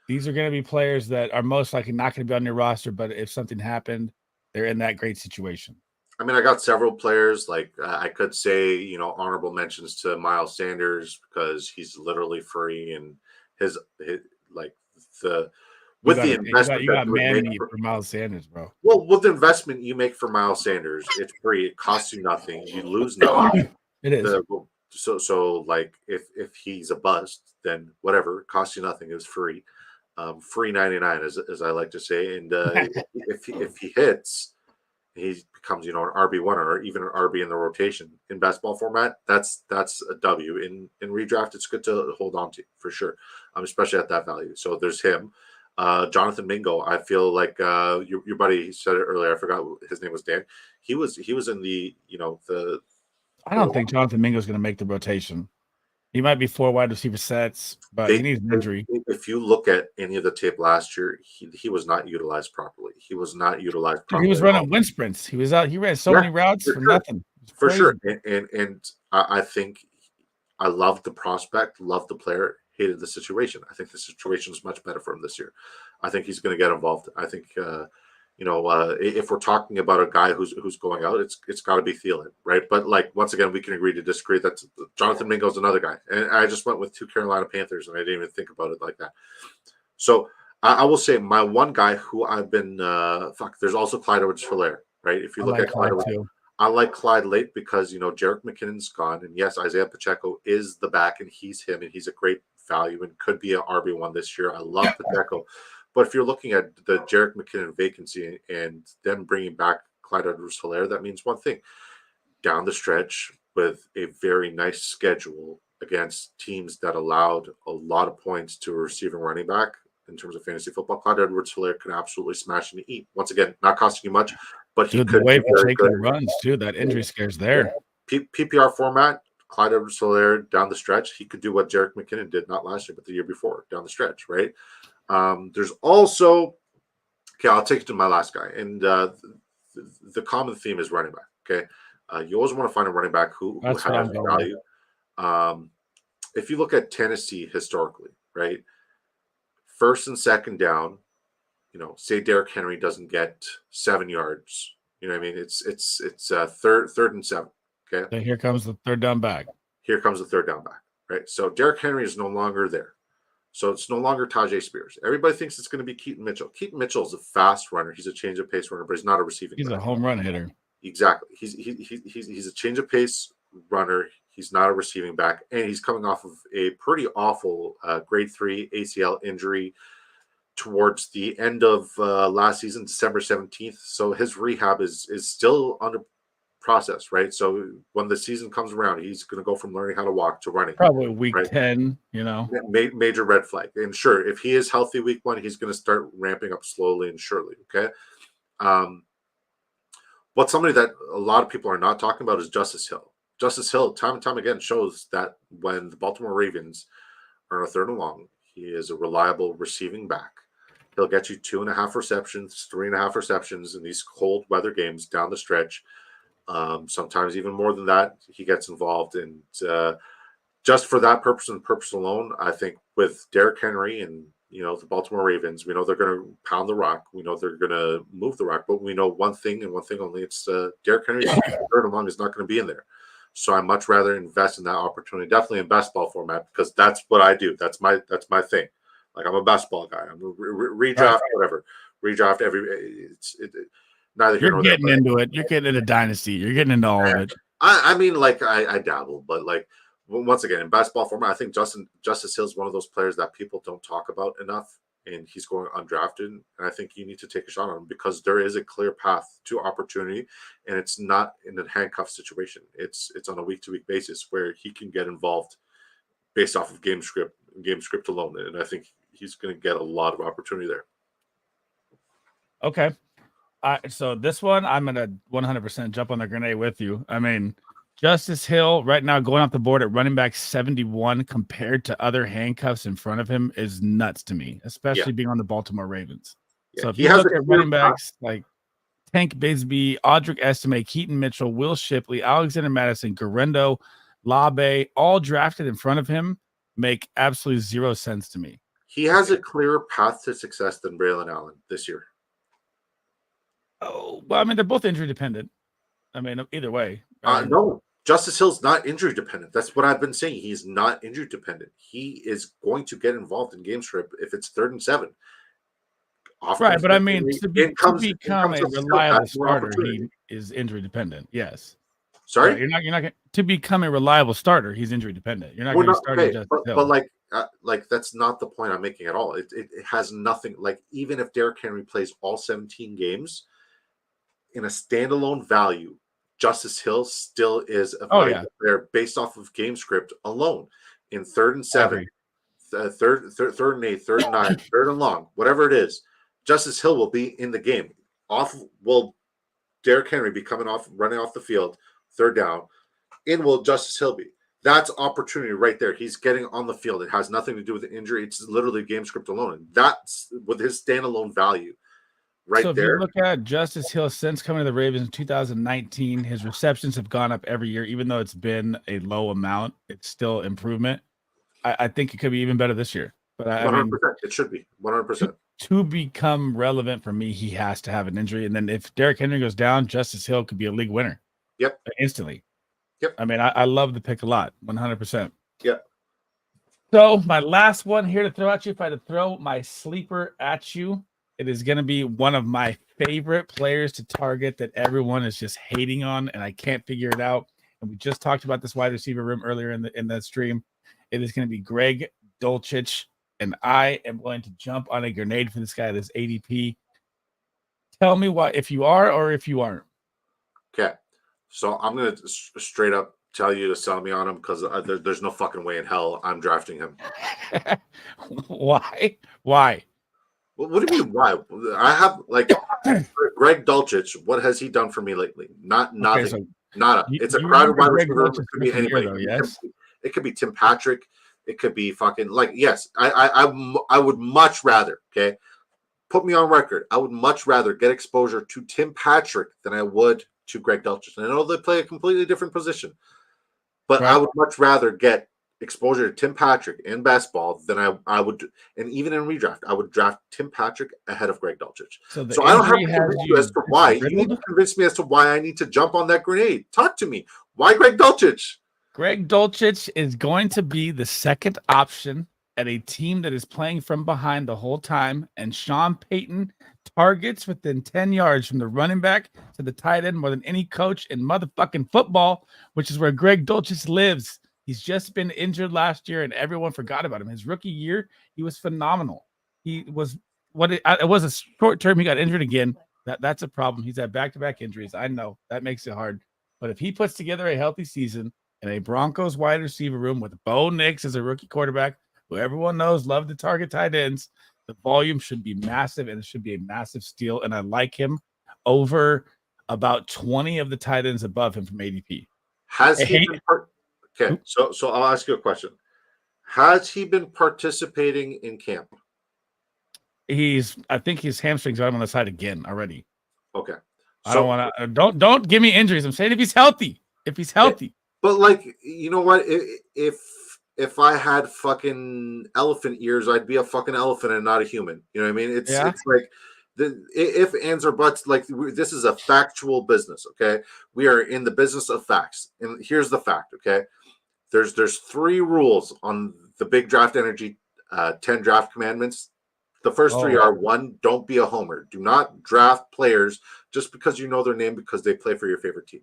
These are going to be players that are most likely not going to be on your roster, but if something happened, they're in that great situation. I mean, I got several players. Like I could say, honorable mentions to Miles Sanders because he's literally free, and his like the with the investment you that got you would man make meat for Miles Sanders, bro. well, with the investment you make for Miles Sanders, it's free. It costs you nothing. You lose nothing. It is. So like if he's a bust, then whatever, it costs you nothing. It's free. Free 99, as I like to say. And if he hits, he becomes an RB1 or even an RB in the rotation in basketball format. That's a W. In redraft, it's good to hold on to for sure, especially at that value. So there's him. Jonathan Mingo. I feel like your buddy said it earlier. I forgot his name was Dan. He was in the the. I don't think Jonathan Mingo is going to make the rotation. He might be 4 wide receiver sets, but he needs an injury. If you look at any of the tape last year, he was not utilized properly. He was not utilized properly. He was running wind sprints. He was out. He ran so many routes for nothing. For sure. And I think I loved the prospect, loved the player, hated the situation. I think the situation is much better for him this year. I think he's going to get involved. I think if we're talking about a guy who's going out, it's got to be Thielen, right? But like once again, we can agree to disagree. That's Jonathan Mingo's another guy, and I just went with 2 Carolina Panthers, and I didn't even think about it like that. So I will say my one guy who I've been there's also Clyde Edwards-Helaire, right? If you look at Clyde, I like Clyde late because Jerick McKinnon's gone, and yes, Isaiah Pacheco is the back, and he's him, and he's a great value and could be an RB1 this year. I love Pacheco. But if you're looking at the Jerick McKinnon vacancy and then bringing back Clyde Edwards-Helaire, that means one thing. Down the stretch with a very nice schedule against teams that allowed a lot of points to a receiving running back in terms of fantasy football, Clyde Edwards-Helaire can absolutely smash and eat. Once again, not costing you much, but he could be very good. Runs, too. That injury scares there. PPR format, Clyde Edwards-Helaire down the stretch, he could do what Jerick McKinnon did, not last year, but the year before, down the stretch, right? There's also, I'll take it to my last guy. And the common theme is running back, okay? You always want to find a running back who has value. If you look at Tennessee historically, right? First and second down, say Derrick Henry doesn't get 7 yards. You know what I mean? It's third and 7, okay? So here comes the third down back. Here comes the third down back, right? So Derrick Henry is no longer there. So it's no longer Tajay Spears. Everybody thinks it's going to be Keaton Mitchell. Keaton Mitchell is a fast runner. He's a change of pace runner, but he's not a receiving. He's a home run hitter. Exactly. He's a change of pace runner. He's not a receiving back, and he's coming off of a pretty awful grade 3 ACL injury towards the end of last season, December 17th. So his rehab is still under process, right? So when the season comes around, he's going to go from learning how to walk to running. Probably week right? 10, Major red flag. And sure, if he is healthy week 1, he's going to start ramping up slowly and surely, okay? But somebody that a lot of people are not talking about is Justice Hill. Justice Hill, time and time again, shows that when the Baltimore Ravens are on a 3rd and long, he is a reliable receiving back. He'll get you 2.5 receptions, 3.5 receptions in these cold weather games down the stretch. Sometimes even more than that, he gets involved. And just for that purpose and purpose alone, I think with Derrick Henry and, the Baltimore Ravens, we know they're going to pound the rock. We know they're going to move the rock. But we know one thing and one thing only. It's Derrick Henry's 3rd and long is not going to be in there. So I'd much rather invest in that opportunity, definitely in basketball format, because that's what I do. That's my thing. Like, I'm a basketball guy. I'm a redraft, whatever. Redraft neither here nor there. You're getting into it. You're getting into dynasty. You're getting into all of it. I mean, like, I dabble, but like, once again, in basketball format, I think Justice Hill is one of those players that people don't talk about enough, and he's going undrafted. And I think you need to take a shot on him because there is a clear path to opportunity, and it's not in a handcuff situation. It's on a week-to-week basis where he can get involved based off of game script alone, and I think he's going to get a lot of opportunity there. Okay. So this one, I'm going to 100% jump on the grenade with you. I mean, Justice Hill right now going off the board at running back 71 compared to other handcuffs in front of him is nuts to me, especially being on the Baltimore Ravens. Yeah, so if you look at running backs like Tank Bigsby, Audric Estime, Keaton Mitchell, Will Shipley, Alexander Madison, Garendo, Labe, all drafted in front of him, make absolutely zero sense to me. He has a clearer path to success than Braylon Allen this year. Oh, well, I mean, they're both injury dependent. I mean, either way. No, Justice Hill's not injury dependent. That's what I've been saying. He's not injury dependent. He is going to get involved in game script if it's 3rd and 7. Right, but I mean, to become a reliable starter, he is injury dependent. Yes. Sorry, you're not going to become a reliable starter. He's injury dependent. You're not going to start Justice Hill. But like that's not the point I'm making at all. It has nothing. Like even if Derrick Henry plays all 17 games in a standalone value, Justice Hill still is a player based off of game script alone. In 3rd and 7, third and 8, 3rd and 9, 3rd and long, whatever it is, Justice Hill will be in the game. Will Derrick Henry be running off the field, 3rd down? In will Justice Hill be? That's opportunity right there. He's getting on the field. It has nothing to do with the injury. It's literally game script alone. And that's with his standalone value. Right so if there. You look at Justice Hill since coming to the Ravens in 2019, his receptions have gone up every year, even though it's been a low amount. It's still improvement. I think it could be even better this year. But 100%. It should be 100%. To become relevant for me, he has to have an injury. And then if Derrick Henry goes down, Justice Hill could be a league winner. Yep. Instantly. Yep. I mean, I love the pick a lot, 100%. Yep. So my last one here to throw at you, if I had to throw my sleeper at you, it is going to be one of my favorite players to target that everyone is just hating on, and I can't figure it out. And we just talked about this wide receiver room earlier in the stream. It is going to be Greg Dulcich, and I am going to jump on a grenade for this guy at his ADP. Tell me why, if you are or if you aren't. Okay, so I'm going to straight up tell you to sell me on him because there's no fucking way in hell I'm drafting him. Why? What do you mean? Why? I have Greg Dulcich. What has he done for me lately? Nothing. Okay, so nada. It's a crowded wide receiver. It could be anybody. Yes. It could be Tim Patrick. It could be fucking yes. I would much rather. Okay, put me on record. I would much rather get exposure to Tim Patrick than I would to Greg Dulcich. And I know they play a completely different position, but right. I would much rather get exposure to Tim Patrick in basketball than I would, and even in redraft, I would draft Tim Patrick ahead of Greg Dulcich. So I don't have to convince you as to why. You need to convince me as to why I need to jump on that grenade. Talk to me. Why Greg Dulcich? Greg Dulcich is going to be the second option at a team that is playing from behind the whole time, and Sean Payton targets within 10 yards from the running back to the tight end more than any coach in motherfucking football, which is where Greg Dulcich lives. He's just been injured last year, and everyone forgot about him. His rookie year, he was phenomenal. He was it was a short term. He got injured again. That's a problem. He's had back-to-back injuries. I know that makes it hard. But if he puts together a healthy season in a Broncos wide receiver room with Bo Nix as a rookie quarterback, who everyone knows love to target tight ends, the volume should be massive, and it should be a massive steal. And I like him over about 20 of the tight ends above him from ADP. Okay, so I'll ask you a question. Has he been participating in camp? I think his hamstrings got him on the side again already. Okay. I don't want to. Don't give me injuries. I'm saying if he's healthy. But you know what? If I had fucking elephant ears, I'd be a fucking elephant and not a human. You know what I mean? It's like the if, ands, or buts. This is a factual business. Okay, we are in the business of facts, and here's the fact. Okay. There's 3 rules on the Big Draft Energy 10 draft commandments. The first 3 are: 1, don't be a homer. Do not draft players just because you know their name because they play for your favorite team.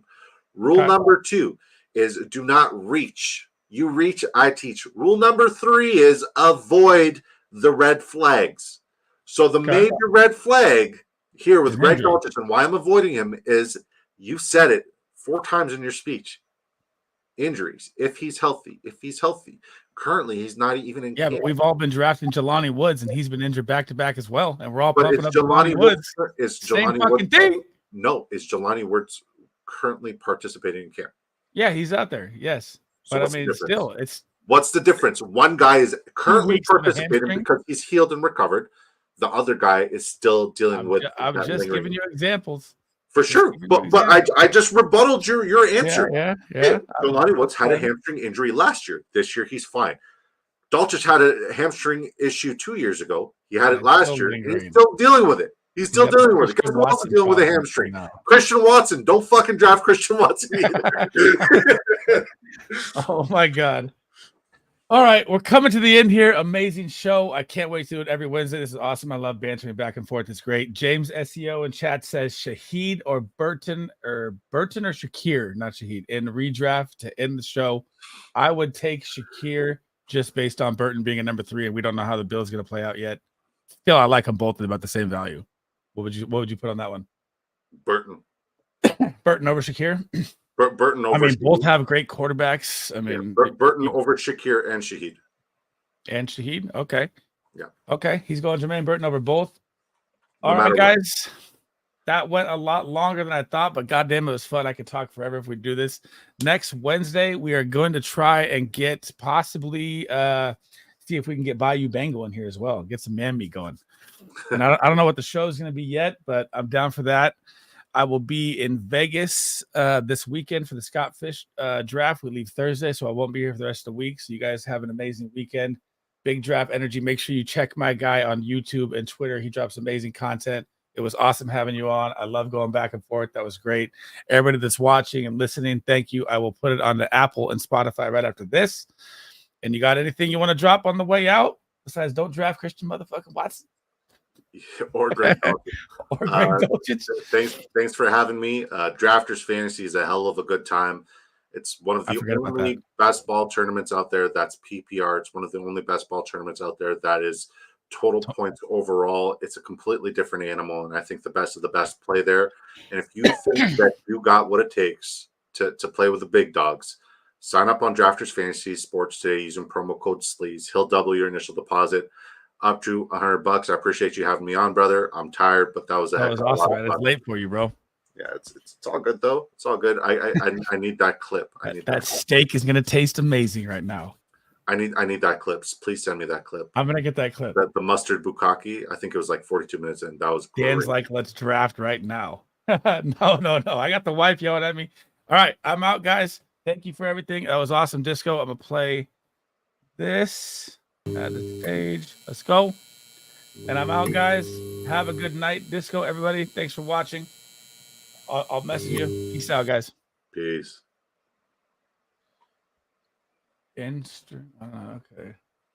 Rule number 2 is do not reach. You reach, I teach. Rule number 3 is avoid the red flags. So the major red flag here with Greg Dulcich and why I'm avoiding him is you said it 4 times in your speech. Injuries. If he's healthy. Currently, he's not even in camp. But we've all been drafting Jelani Woods, and he's been injured back-to-back as well. And we're all pumping up Jelani Woods. Same fucking thing. No, is Jelani Woods currently participating in camp? Yeah, he's out there. Yes. So but I mean, still, what's the difference? One guy is currently participating because he's healed and recovered. The other guy is still dealing with. I'm just giving you examples. For sure, but I just rebutted your answer. Yeah. Jelani Woods had a hamstring injury last year. This year he's fine. Dulcich had a hamstring issue 2 years ago. He had it last year, and he's still dealing with it. He's still dealing with it. Guess who else is dealing with a hamstring? Christian Watson. Don't fucking draft Christian Watson either. Oh my God. All right, we're coming to the end here. Amazing show. I can't wait to do it every Wednesday. This is awesome. I love bantering back and forth. It's great. James SEO in chat says Shaheed or Burton or Shakir, not Shaheed, in redraft to end the show. I would take Shakir just based on Burton being a number 3, and we don't know how the Bill's going to play out yet. Still, I like them both at about the same value. What would you put on that one? Burton. Burton over Shakir. Burton over. I mean, Shaheed. both have great quarterbacks. I mean, Burton over Shakir and Shaheed. And Shaheed. Okay. Yeah. Okay. He's going Jermaine Burton over both. All right, guys. What. That went a lot longer than I thought, but goddamn, it was fun. I could talk forever if we do this. Next Wednesday, we are going to try and get possibly see if we can get Bayou Bengal in here as well. Get some man meat going. And I don't know what the show is going to be yet, but I'm down for that. I will be in Vegas this weekend for the Scott Fish draft. We leave Thursday, so I won't be here for the rest of the week. So you guys have an amazing weekend. Big Draft Energy. Make sure you check my guy on YouTube and Twitter. He drops amazing content. It was awesome having you on. I love going back and forth. That was great. Everybody that's watching and listening, thank you. I will put it on the Apple and Spotify right after this. And you got anything you want to drop on the way out? Besides, don't draft Christian motherfucking Watson. Or Greg Dulcich. Thanks for having me. Drafters Fantasy is a hell of a good time. It's one of the only best ball tournaments out there that's PPR. It's one of the only best ball tournaments out there that is total points overall. It's a completely different animal, and I think the best of the best play there. And if you think that you got what it takes to play with the big dogs, sign up on Drafters Fantasy Sports today using promo code SLEAZE. He'll double your initial deposit up to $100. I appreciate you having me on, brother. I'm tired, but that was awesome, man. It's late for you, bro. Yeah, it's all good though. It's all good. I need that clip. I need that steak is gonna taste amazing right now. I need that clip. Please send me that clip. I'm gonna get that clip. The mustard bukkake. I think it was like 42 minutes in. That was Dan's great. Like, let's draft right now. No. I got the wife yelling at me. All right, I'm out, guys. Thank you for everything. That was awesome, Disco. I'm gonna play this. Add this page. Let's go. And I'm out, guys. Have a good night, Disco. Everybody, thanks for watching. I'll message you. Peace out, guys. Peace. Okay.